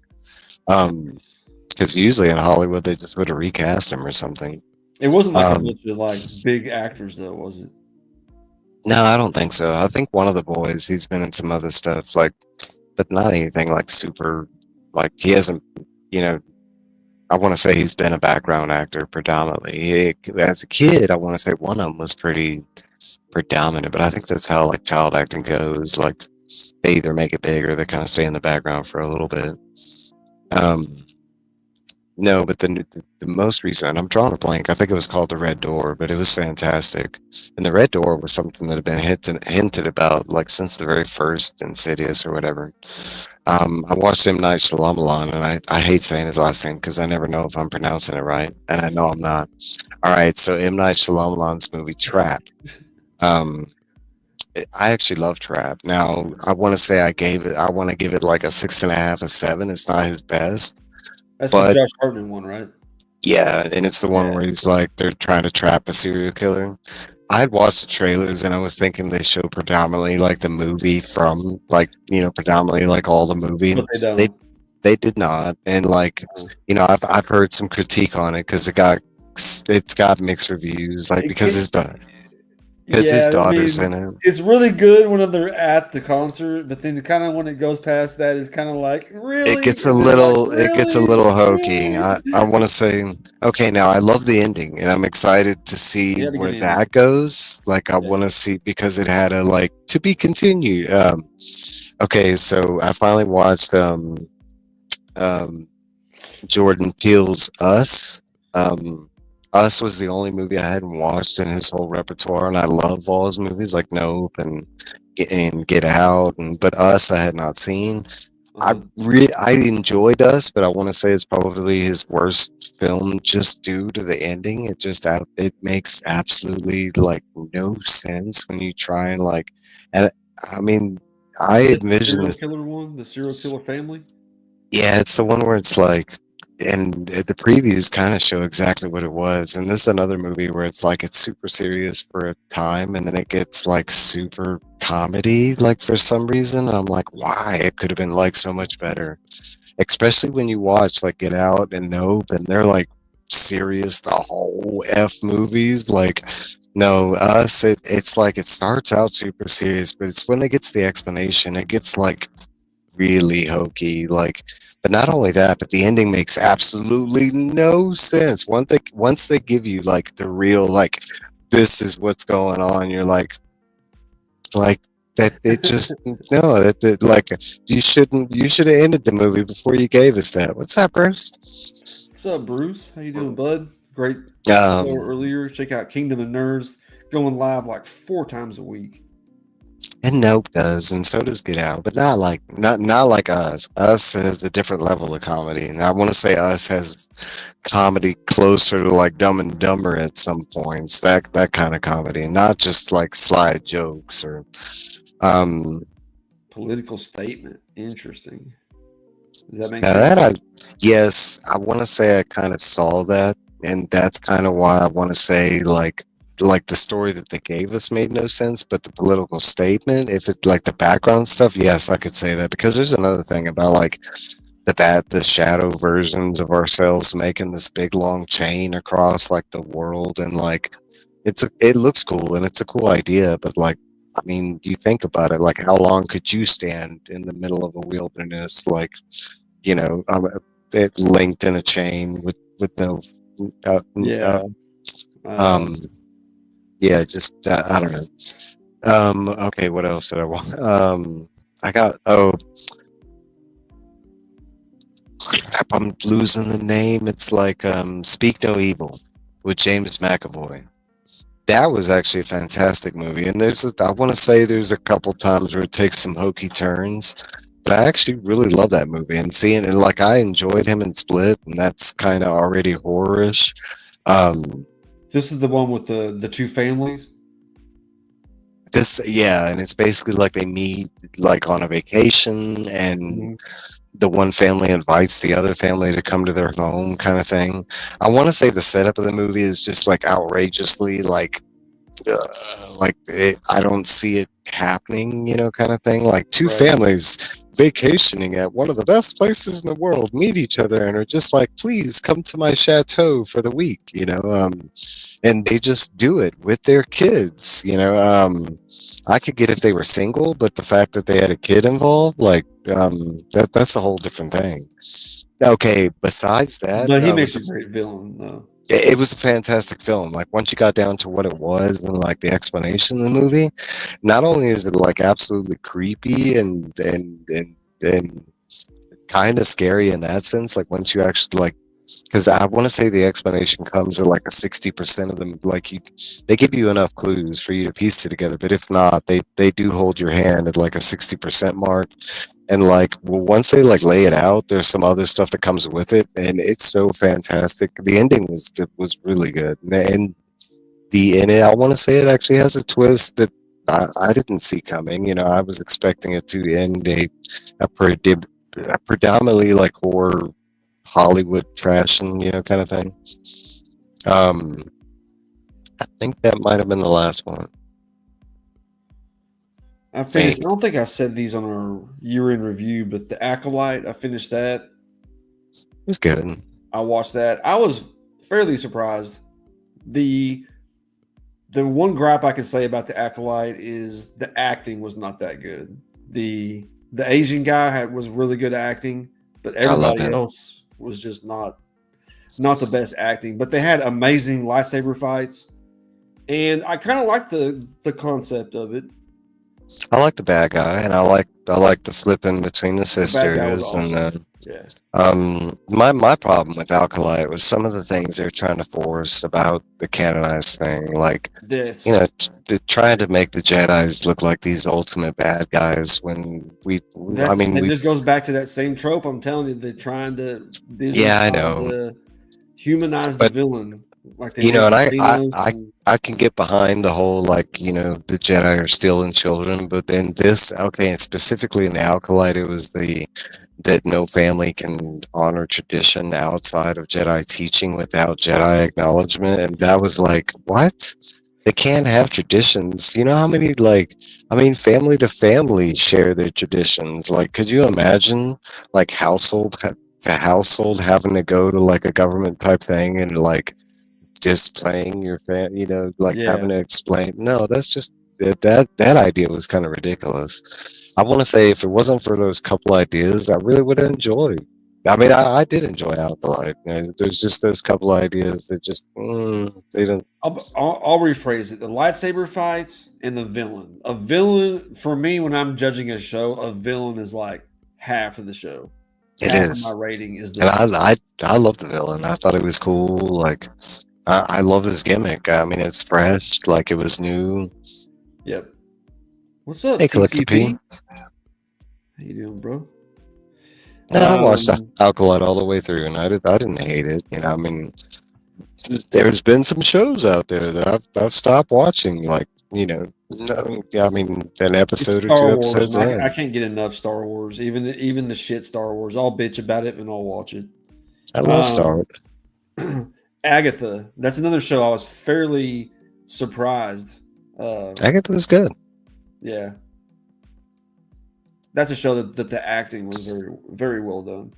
Because usually in Hollywood they just would have recast them or something. It wasn't like a bunch of like big actors though, was it? No, I don't think so. I think one of the boys, he's been in some other stuff. Like but not anything like super. Like he hasn't, you know. I want to say he's been a background actor predominantly. As a kid, I want to say one of them was pretty predominant, but I think that's how like child acting goes. Like they either make it big or they kind of stay in the background for a little bit. Um, no, but the most recent, and I'm drawing a blank. I think it was called The Red Door, but it was fantastic. And The Red Door was something that had been hinted about like since the very first Insidious or whatever. I watched M. Night Shyamalan, and I hate saying his last name because I never know if I'm pronouncing it right, and I know I'm not. All right, so M. Night Shyamalan's movie Trap. I actually love Trap. Now, I want to say I want to give it like a 6.5, a 7. It's not his best. That's the Josh Hartnett one, right? Yeah, and it's the one where he's like, they're trying to trap a serial killer. I'd watched the trailers and I was thinking they show predominantly like the movie from like, predominantly like all the movie. But they don't. They did not. And like, I've heard some critique on it because it's got mixed reviews, like because his daughter's in it. It's really good when they're at the concert, but then kind of when it goes past that, it's kind of like really. It gets a little hokey. I want to say, okay, now I love the ending, and I'm excited to see where that goes. Like I want to see because it had a like to be continued. Okay, so I finally watched Jordan Peele's Us. Us was the only movie I hadn't watched in his whole repertoire, and I love all his movies like Nope and Get Out, but Us I had not seen. I enjoyed Us, but I want to say it's probably his worst film just due to the ending. It makes absolutely like no sense when you try and like, and I mean, I envision the serial killer one, the serial killer family. Yeah, it's the one where it's like, and the previews kind of show exactly what it was. And this is another movie where it's like it's super serious for a time, and then it gets like super comedy, like for some reason. And I'm like, why? It could have been like so much better. Especially when you watch like Get Out and Nope, and they're like serious the whole movies. Like, no, Us, it's like it starts out super serious, but it's when they get to the explanation, it gets like really hokey, like, but not only that, but the ending makes absolutely no sense. Once they give you like the real, like, this is what's going on, you're like that it just no, that like you should have ended the movie before you gave us that. What's up, Bruce? What's up, Bruce? How you doing, bud? Great. Earlier, check out Kingdom of Nerds, going live like 4 times a week. And Nope does, and so does Get Out, but not like Us. Us has a different level of comedy, and I want to say Us has comedy closer to like Dumb and Dumber at some points. That kind of comedy, and not just like slide jokes or political statement. Interesting. Does that make sense? Yes, I want to say I kind of saw that, and that's kind of why I want to say like the story that they gave us made no sense, but the political statement, if it like the background stuff, yes, I could say that, because there's another thing about like the shadow versions of ourselves making this big long chain across like the world, and like it looks cool and it's a cool idea, but like, I mean, you think about it, like how long could you stand in the middle of a wilderness, like, it linked in a chain with no just I don't know. Okay, what else did I want? I got crap, I'm losing the name. It's like Speak No Evil with James McAvoy. That was actually a fantastic movie, and I want to say there's a couple times where it takes some hokey turns, but I actually really love that movie, and seeing it, like, I enjoyed him in Split, and that's kind of already horror-ish. This is the one with the 2 families. And it's basically like they meet like on a vacation, and the one family invites the other family to come to their home, kind of thing. I want to say the setup of the movie is just like outrageously like I don't see it happening, kind of thing. Like 2 families vacationing at one of the best places in the world meet each other and are just like, please come to my chateau for the week, and they just do it with their kids. I could get if they were single, but the fact that they had a kid involved, like, that's a whole different thing. Okay, besides that, But he it was makes a great villain, though. it was a fantastic film. Like once you got down to what it was and like the explanation of the movie, not only is it like absolutely creepy and kind of scary in that sense, like once you actually like, because I want to say the explanation comes at like a 60% of them, like they give you enough clues for you to piece it together, but if not, they do hold your hand at like a 60% mark. And like, well, once they like lay it out, there's some other stuff that comes with it, and it's so fantastic. The ending was really good, and I want to say it actually has a twist that I didn't see coming. You know, I was expecting it to end a, a predominantly like horror Hollywood fashion, you know, kind of thing. I think that might have been the last one. I finished. I don't think I said these on our year-end review, but the Acolyte. I finished that. It was good. I watched that. I was fairly surprised. The one gripe I can say about the Acolyte is the acting was not that good. The Asian guy was really good at acting, but everybody else was just not the best acting. But they had amazing lightsaber fights, and I kind of liked the concept of it. I like the bad guy, and I like the flipping between the sisters, awesome. and yeah. My problem with Alkalite was some of the things they're trying to force about the canonized thing, like this, you know, trying to make the Jedis look like these ultimate bad guys when it just goes back to that same trope. I'm telling you, they're trying to I know to humanize the villain. Like they and I can get behind the whole like the Jedi are stealing children, but then and specifically in the Alkalite, it was that no family can honor tradition outside of Jedi teaching without Jedi acknowledgement, and that was like, what? They can't have traditions. You know how many family to family share their traditions. Like, could you imagine like household to household having to go to like a government type thing and like displaying your having to explain? No, that's just that idea was kind of ridiculous. I want to say if it wasn't for those couple ideas, I really would have enjoyed. I mean, I did enjoy Alkalite. There's just those couple ideas that just they don't. I'll rephrase it: the lightsaber fights and the villain. A villain for me, when I'm judging a show, a villain is like half of the show. Half of my rating is the. And I love the villain. I thought it was cool. Like I love this gimmick. I mean, it's fresh. Like it was new. Yep. What's up, hey, TTP? How you doing, bro? I watched Alkalite all the way through, and I didn't hate it. I mean, there's been some shows out there that I've stopped watching. Like an episode or two episodes in. I can't get enough Star Wars. Even the shit Star Wars. I'll bitch about it and I'll watch it. I love Star Wars. Agatha. That's another show I was fairly surprised. Agatha was good. Yeah. That's a show that the acting was very, very well done.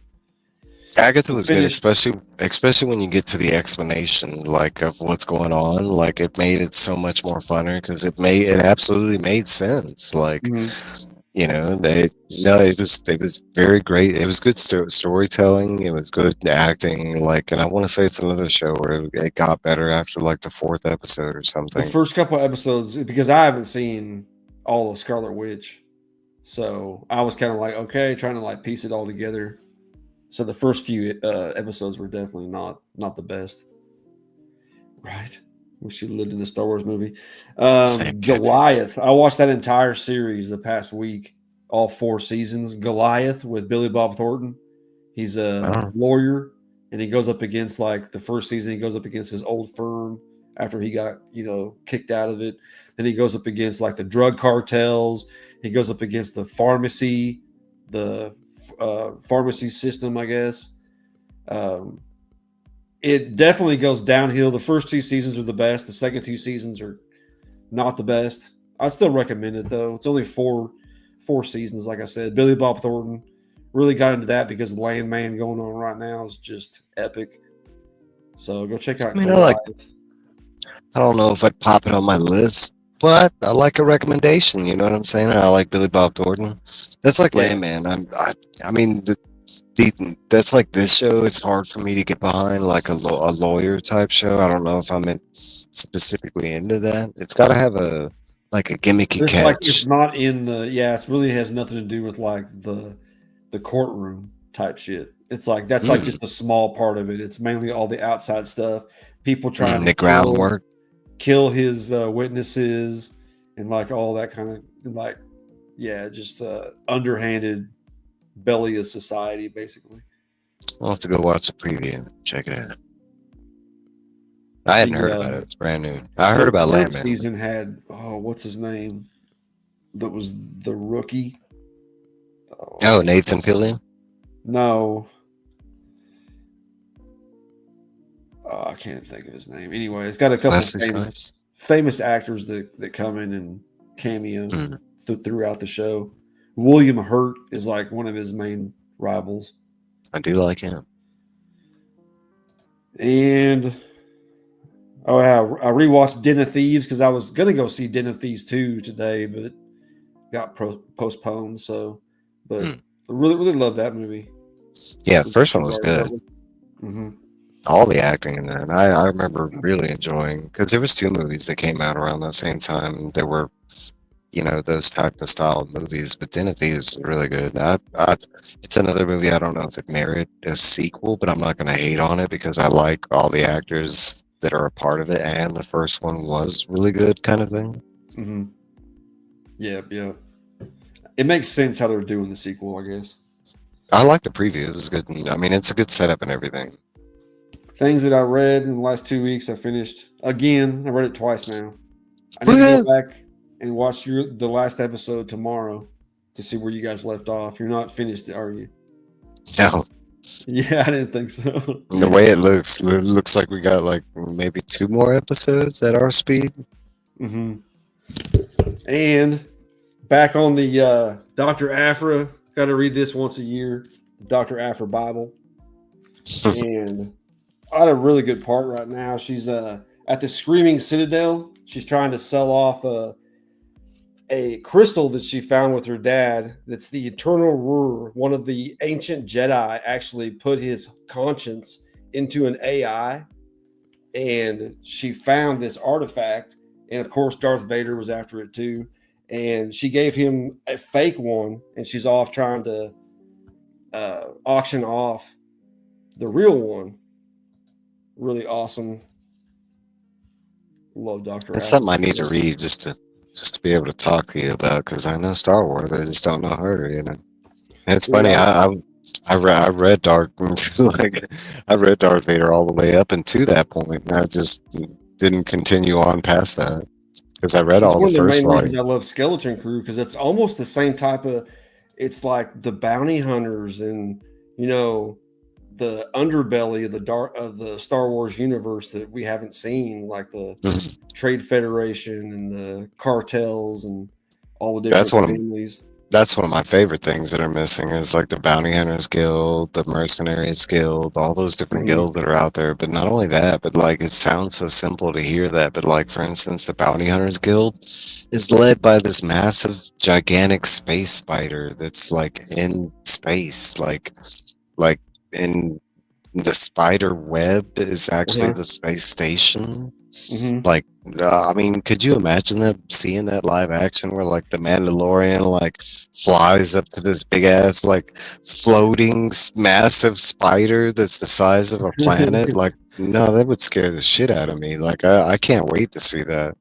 Agatha was good, especially when you get to the explanation, like of what's going on. Like it made it so much more funner because it absolutely made sense. Like it was very great. It was good storytelling. It was good acting. Like, and I want to say it's another show where it got better after like the 4th episode or something. The first couple episodes, because I haven't seen all of Scarlet Witch. So I was kind of like, okay, trying to like piece it all together. So the first few episodes were definitely not the best. Right. Wish you lived in the Star Wars movie. Goliath. I watched that entire series the past week, all 4 seasons. Goliath with Billy Bob Thornton. He's a lawyer, and he goes up against like the first season. He goes up against his old firm after he got kicked out of it. Then he goes up against like the drug cartels. He goes up against the pharmacy, pharmacy system, I guess. It definitely goes downhill. The first 2 seasons are the best. The second 2 seasons are not the best. I still recommend it, though. It's only 4 seasons, like I said. Billy Bob Thornton really got into that because the Landman going on right now is just epic. So go check out Goliath. I don't know if I'd pop it on my list but I like a recommendation. You know what I'm saying? I like Billy Bob Thornton. That's like Yeah. Landman. I mean, that's like this show. It's hard for me to get behind like a lawyer type show. I don't know if I'm specifically into that. It's got to have a like a gimmicky It's like it's catch. not in the it really has nothing to do with like the courtroom type shit. It's like that's like Mm, just a small part of it. It's mainly all the outside stuff. People trying to the groundwork. kill his witnesses and like all that kind of like just underhanded belly of society basically. I'll have to go watch the preview. Check it out. I hadn't heard The about it. It's brand new. I heard the about current Landman. season had what's his name? That was the rookie. Oh, Nathan Fillion. No. I can't think of his name. Anyway, it's got a couple Wesley famous actors that come in and cameo Mm, throughout the show. William Hurt is like one of his main rivals. I do like him. And I rewatched Den of Thieves because I was gonna go see Den of Thieves 2 today, but got postponed. So, but I really love that movie. Yeah, the first one was good. Mm-hmm. All the acting in that. I remember really enjoying because there was two movies that came out around that same time. There were, those type of style of movies, but Den of Thieves is really good. It's another movie. I don't know if it merited a sequel, but I'm not going to hate on it because I like all the actors that are a part of it, and the first one was really good, kind of thing. Mm-hmm. Yeah. It makes sense how they're doing the sequel, I guess. I like the preview. It was good. I mean, it's a good setup and everything. Things that I read in the last 2 weeks, I finished again. I read it twice now. I need to go back and watch the last episode tomorrow to see where you guys left off. You're not finished, are you? No. Yeah, I didn't think so. The way it looks like we got like maybe 2 more episodes at our speed. Mm-hmm. And back on the Dr. Aphra, got to read this once a year, the Dr. Aphra Bible. And I had a really good part right now. She's at the Screaming Citadel. She's trying to sell off a crystal that she found with her dad. That's the Eternal Ruler. One of the ancient Jedi actually put his conscience into an AI, and she found this artifact. And of course, Darth Vader was after it too. And she gave him a fake one, and she's off trying to auction off the real one. Really awesome. Love Dr. That's Aphra. something I need to read just to be able to talk to you about because I know Star Wars, I just don't know her. And it's funny. Yeah. I read I read Darth Vader all the way up into that point, and I just didn't continue on past that because I read It's all one the of the first main reasons volume. I love Skeleton Crew because it's almost the same type of. It's like the bounty hunters and the underbelly of the Star Wars universe that we haven't seen, like the Trade Federation and the cartels and all the different families. That's one of my favorite things that are missing is like the Bounty Hunters Guild, the Mercenaries Guild, all those different guilds that are out there. But not only that, but like it sounds so simple to hear that. But like for instance, the Bounty Hunters Guild is led by this massive, gigantic space spider that's like in space, like in the spider web is actually the space station. Like, I mean, could you imagine seeing that live action where like the Mandalorian like flies up to this big ass like floating massive spider that's the size of a planet? Like, no, that would scare the shit out of me. Like, I can't wait to see that.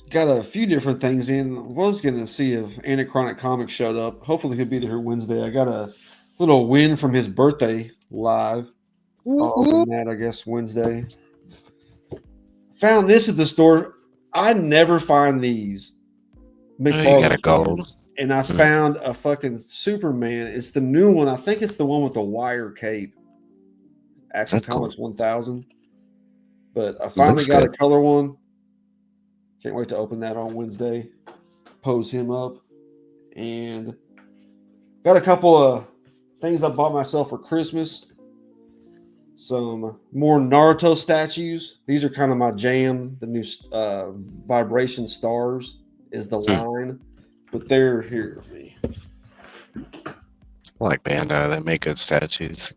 Got a few different things in. Was going to see if Anachronic Comics showed up. Hopefully he'll be there Wednesday. I got a little win from his birthday live. I'll open that, I guess, Wednesday. Found this at the store. I never find these. You got a gold. And I found a fucking Superman. It's the new one. I think it's the one with the wire cape. Action Comics 1000. But I finally got a color one. Can't wait to open that on Wednesday. Pose him up. And got a couple of things I bought myself for Christmas. some more Naruto statues. These are kind of my jam. The new Vibration Stars is the line, but they're here. I like Bandai. They make good statues.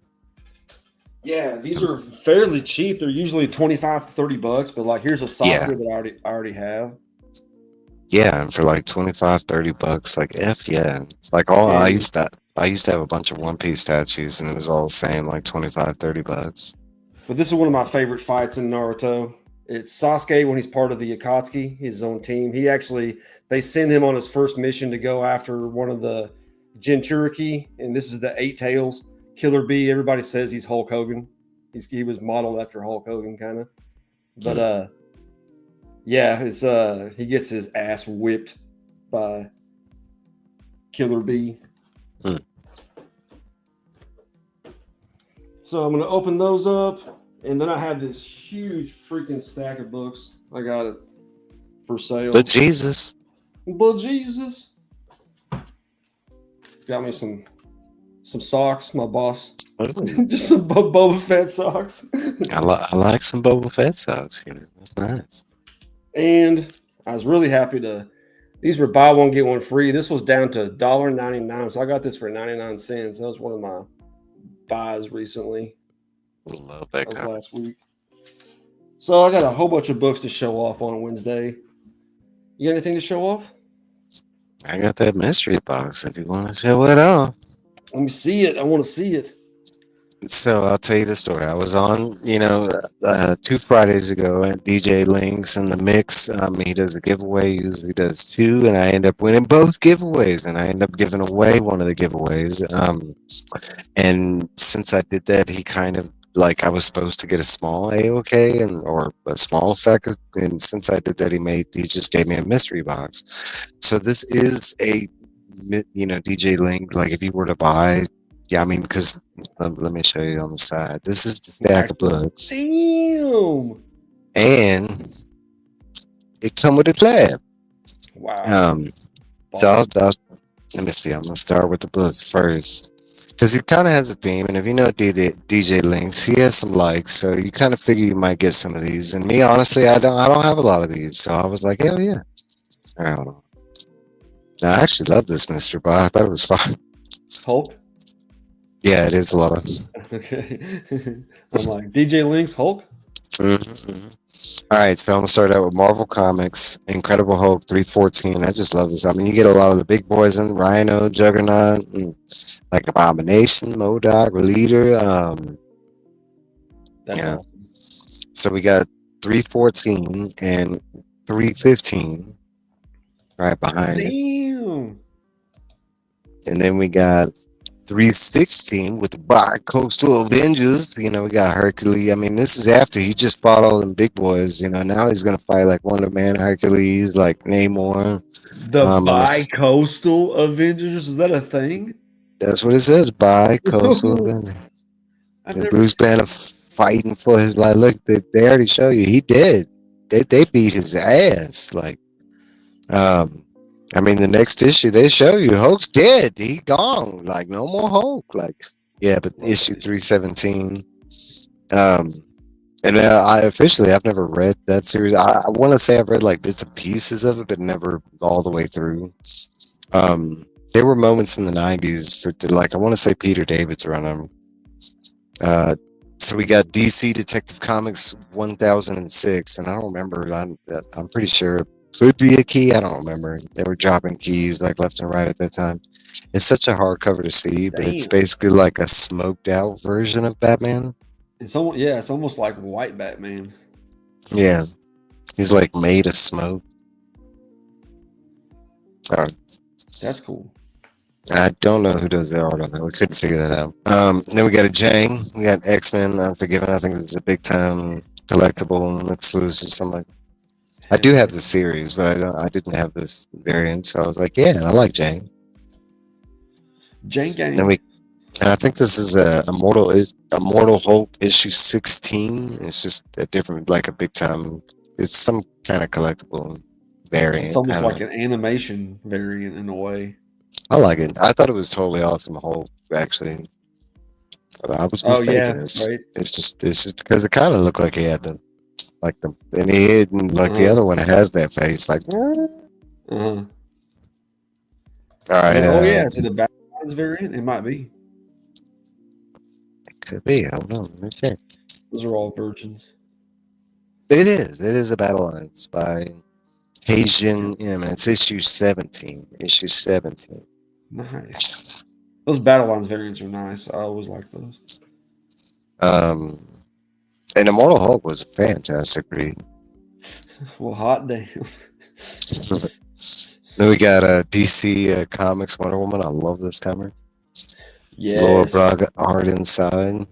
Yeah, these are fairly cheap. They're usually $25 to $30, but like here's a Sasuke that I already have. Yeah, and for like $25-$30, like yeah. Like I used to have a bunch of One Piece statues and it was all the same, like $25-$30. But this is one of my favorite fights in Naruto. It's Sasuke when he's part of the Akatsuki, his own team. They send him on his first mission to go after one of the Jinchuriki, and this is the Eight Tails Killer Bee. Everybody says he's Hulk Hogan. He was modeled after Hulk Hogan, kind of. But yeah, it's he gets his ass whipped by Killer Bee. So I'm gonna open those up, and then I have this huge freaking stack of books. I got it for sale. But Jesus. Got me some socks, my boss. Just some Boba Fett socks. I like some Boba Fett socks here. That's nice. And I was really happy these were buy one, get one free. This was down to $1.99. So I got this for 99 cents. That was one of my buys recently. Love that guy. Last week. So I got a whole bunch of books to show off on Wednesday. You got anything to show off? I got that mystery box if you want to show it off. Let me see it. I want to see it. So I'll tell you the story. I was on, 2 Fridays ago at DJ Links in the mix. He does a giveaway. Usually does 2, and I end up winning both giveaways, and I end up giving away one of the giveaways. And since I did that, he kind of I was supposed to get a small AOK or a small sack, and since I did that, he just gave me a mystery box. So this is a DJ Link. Like if you were to buy. Yeah, I mean, because let me show you on the side. This is the stack of books. Damn. And it come with a tab. Wow. So let me see. I'm gonna start with the books first because it kind of has a theme. And if you know DJ Links, he has some likes, so you kind of figure you might get some of these. And me, honestly, I don't have a lot of these, so I was like, hell yeah. I don't know. I actually love this Mr. Bob. I thought it was fun. Hulk. Yeah, it is a lot of. Okay. I'm like, DJ Links, Hulk? All right, so I'm going to start out with Marvel Comics, Incredible Hulk 314. I just love this. I mean, you get a lot of the big boys in Rhino, Juggernaut, and like Abomination, MODOK, Leader. That's awesome. So we got 314 and 315 right behind it. Damn. And then we got 316 with the Bi-Coastal Avengers. We got Hercules. I mean, this is after he just fought all them big boys. Now he's gonna fight like Wonder Man, Hercules, like Namor. The Bi-Coastal Avengers, is that a thing? That's what it says. Bi-Coastal Avengers. Bruce Banner fighting for his life. Look, they already show you he did. They beat his ass. I mean, the next issue they show you Hulk's dead. He gone. Like no more Hulk. But issue 317. And I've never read that series. I want to say I've read like bits and pieces of it, but never all the way through. There were moments in the 90s for I want to say Peter David's around them. So we got DC Detective Comics 1006, and I don't remember. I'm pretty sure. Could be a key. I don't remember. They were dropping keys like left and right at that time. It's such a hardcover to see, but it's basically like a smoked out version of Batman. It's almost like white Batman. Yeah, he's like made of smoke. That's cool. I don't know who does the art on it. We couldn't figure that out. Then we got a Jang. We got X-Men Unforgiven. I think it's a big time collectible and exclusive, something like that. I do have the series, but I didn't have this variant, so I was like, yeah, I like Jang. Jang Gang. And I think this is a Immortal Hulk issue 16. It's just a different, like a big time. It's some kind of collectible variant. It's almost like an animation variant in a way. I like it. I thought it was totally awesome Hulk, actually. I was Oh yeah, mistaken. right. It's just because it kind of looked like he had and he didn't like the Uh-huh. other one. It has that face like. Uh-huh. All right, Oh yeah, is it a Battle Lines variant? It might be. could be. I don't know. Let me check. Those are all versions. It is. It is a Battle Lines by Haitian M, and it's issue 17. Issue 17. Nice. Those Battle Lines variants are nice. I always like those. And Immortal Hulk was a fantastic read. Well, hot damn. Then we got DC Comics Wonder Woman. I love this cover. Laura Yes. Braga art inside.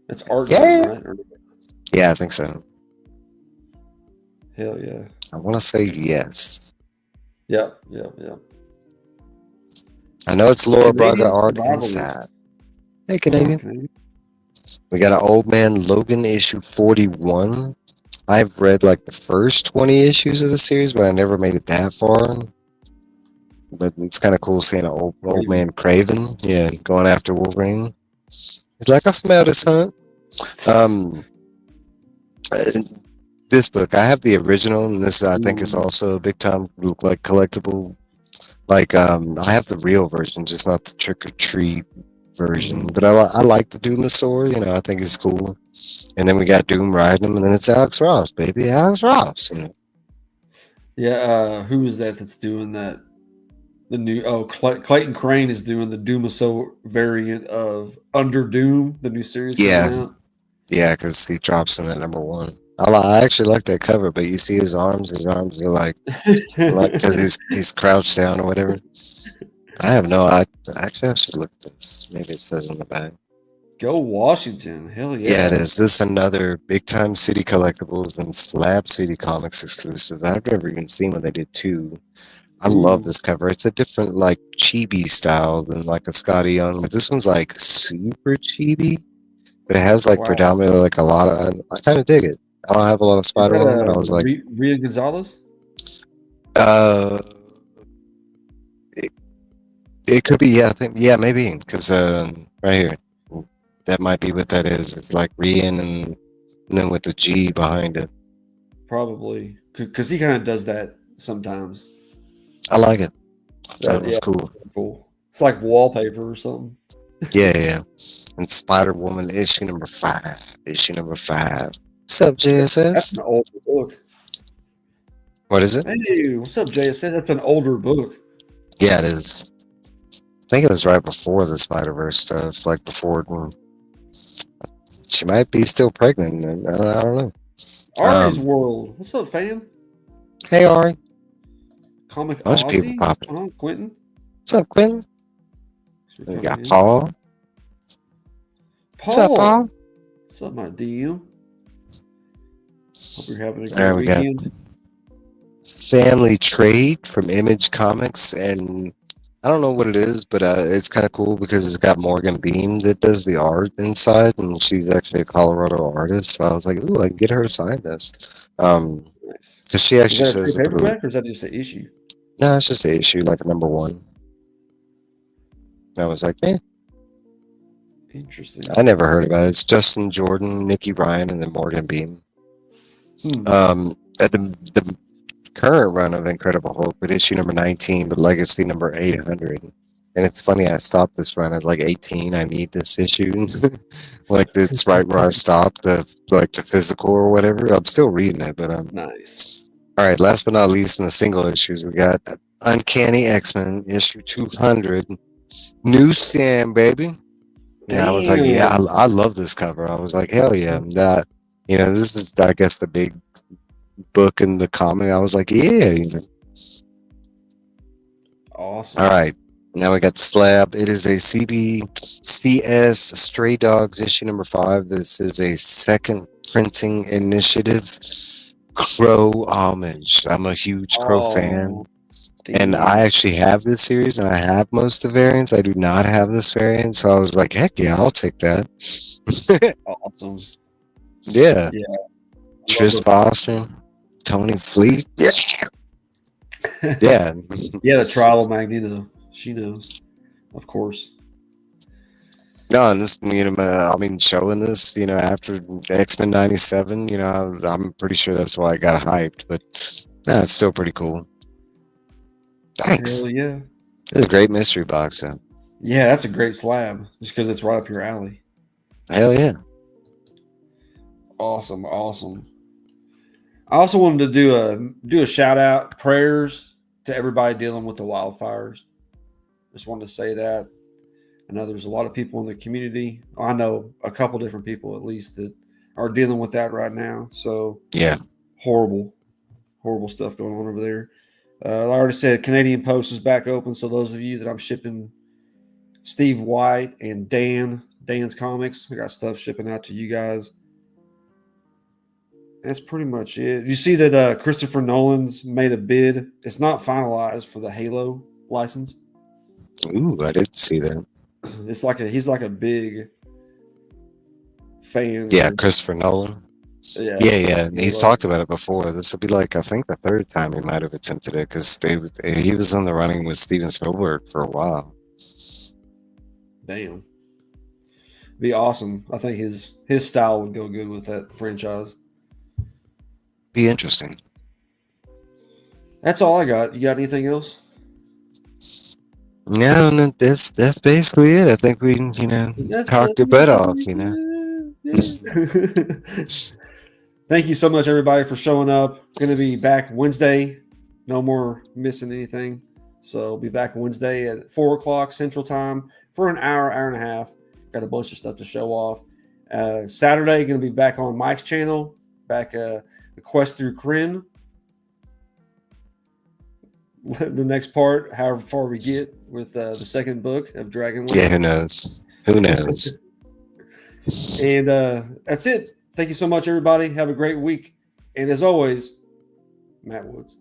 That's art Yeah. done, right? Yeah, I think so. Hell yeah. I want to say yes. Yep. I know it's Laura Braga Canadian art survivalist. inside. Hey, Canadian. We got an Old Man Logan issue 41. I've read like the first 20 issues of the series, but I never made it that far. But it's kind of cool seeing an old man Craven, going after Wolverine. He's like, I smell this hunt. This book, I have the original, and this I think is also a big time like collectible. Like I have the real version, just not the trick or treat version. But I like the Doomosaur. I think it's cool. And then we got Doom riding him, and then it's Alex Ross, baby, Alex Ross. Yeah. Who is that that's doing that? The new Clayton Crane is doing the Doomosaur variant of Under Doom, the new series coming out. Yeah, because he drops in at number 1. I actually like that cover, but you see his arms. His arms are like because he's crouched down or whatever. I have no. I should look at this. Maybe it says in the back. Go Washington! Hell yeah! Yeah, it is. This is another big time City Collectibles and Slab City Comics exclusive. I've never even seen when they did 2. I love this cover. It's a different like chibi style than like a Scotty Young, but this one's like super chibi. But it has like predominantly like a lot of. I kind of dig it. I don't have a lot of Spider-Man, but I was like, Ria Gonzalez. It could be. Yeah, I think. Yeah, maybe because right here, that might be what that is. It's like Rian and then with the G behind it. Probably because he kind of does that sometimes. I like it. That was cool. Cool. It's like wallpaper or something. Yeah. And Spider Woman issue number 5. Issue number 5. What's up, JSS? That's an older book. What is it? Hey, what's up, JSS? That's an older book. Yeah, it is. I think it was right before the Spider-Verse stuff, like before. She might be still pregnant. I don't know. Ari's World. What's up, fam? Hey, Ari. Comic Most people Aussie? popping. What's on, Quentin? What's up, Quentin? We got Paul. What's up, Paul? What's up, my DM? Hope you're having a There great we weekend. Family Trade from Image Comics, and I don't know what it is, but it's kind of cool because it's got Morgan Beam that does the art inside, and she's actually a Colorado artist. So I was like, "Ooh, I can get her to sign this." Nice. Because she actually Is that a says, trade paperback or is that just an issue? "No, it's just an issue, like a number 1." And I was like, "Eh." Interesting. I never heard about it. It's Justin Jordan, Nikki Ryan, and then Morgan Beam. At the current run of Incredible Hulk, but issue number 19, but Legacy number 800. And it's funny, I stopped this run at like 18. I need this issue. Like it's right where I stopped, the physical or whatever. I'm still reading it, but nice. All right, last but not least, in the single issues, we got Uncanny X-Men issue 200, newsstand, baby. Yeah, I was like, yeah, I love this cover. I was like, hell yeah, that. This is, I guess, the big book in the comic. I was like, yeah. Awesome. All right, now we got the slab. It is a CBCS Stray Dogs issue number 5. This is a second printing initiative. Crow homage. I'm a huge Crow fan. And I actually have this series, and I have most of the variants. I do not have this variant, so I was like, heck yeah, I'll take that. Awesome. Yeah. Yeah. Tris Foster, Tony Fleet. Yeah. Yeah, the trial of Magneto. She knows. Of course. No, and this, I mean, showing this, after X-Men '97, I'm pretty sure that's why I got hyped. But no, it's still pretty cool. Thanks. Hell yeah. It's a great mystery box, though. Yeah, that's a great slab, just because it's right up your alley. Hell yeah. Awesome. I also wanted to do a shout out, prayers to everybody dealing with the wildfires. Just wanted to say that. I know there's a lot of people in the community. I know a couple different people at least that are dealing with that right now. So yeah, horrible stuff going on over there. I already said Canadian Post is back open. So those of you that I'm shipping Steve White and Dan's comics, I got stuff shipping out to you guys. That's pretty much it. You see that Christopher Nolan's made a bid. It's not finalized for the Halo license. Ooh, I did see that. It's like he's like a big fan. Yeah, Christopher Nolan. Yeah. He's talked about it before. This will be like, I think, the third time he might have attempted it because he was in the running with Steven Spielberg for a while. Damn, be awesome. I think his style would go good with that franchise. Be interesting. That's all I got. You got anything else? No, that's basically it. I think we, talked your butt off, Thank you so much, everybody, for showing up. Going to be back Wednesday. No more missing anything. So be back Wednesday at 4:00 Central Time for an hour and a half. Got a bunch of stuff to show off. Saturday, going to be back on Mike's channel. Back the quest through Kryn. The next part, however far we get with the second book of Dragonlance. Yeah, who knows? And that's it. Thank you so much, everybody. Have a great week. And as always, Matt Woods.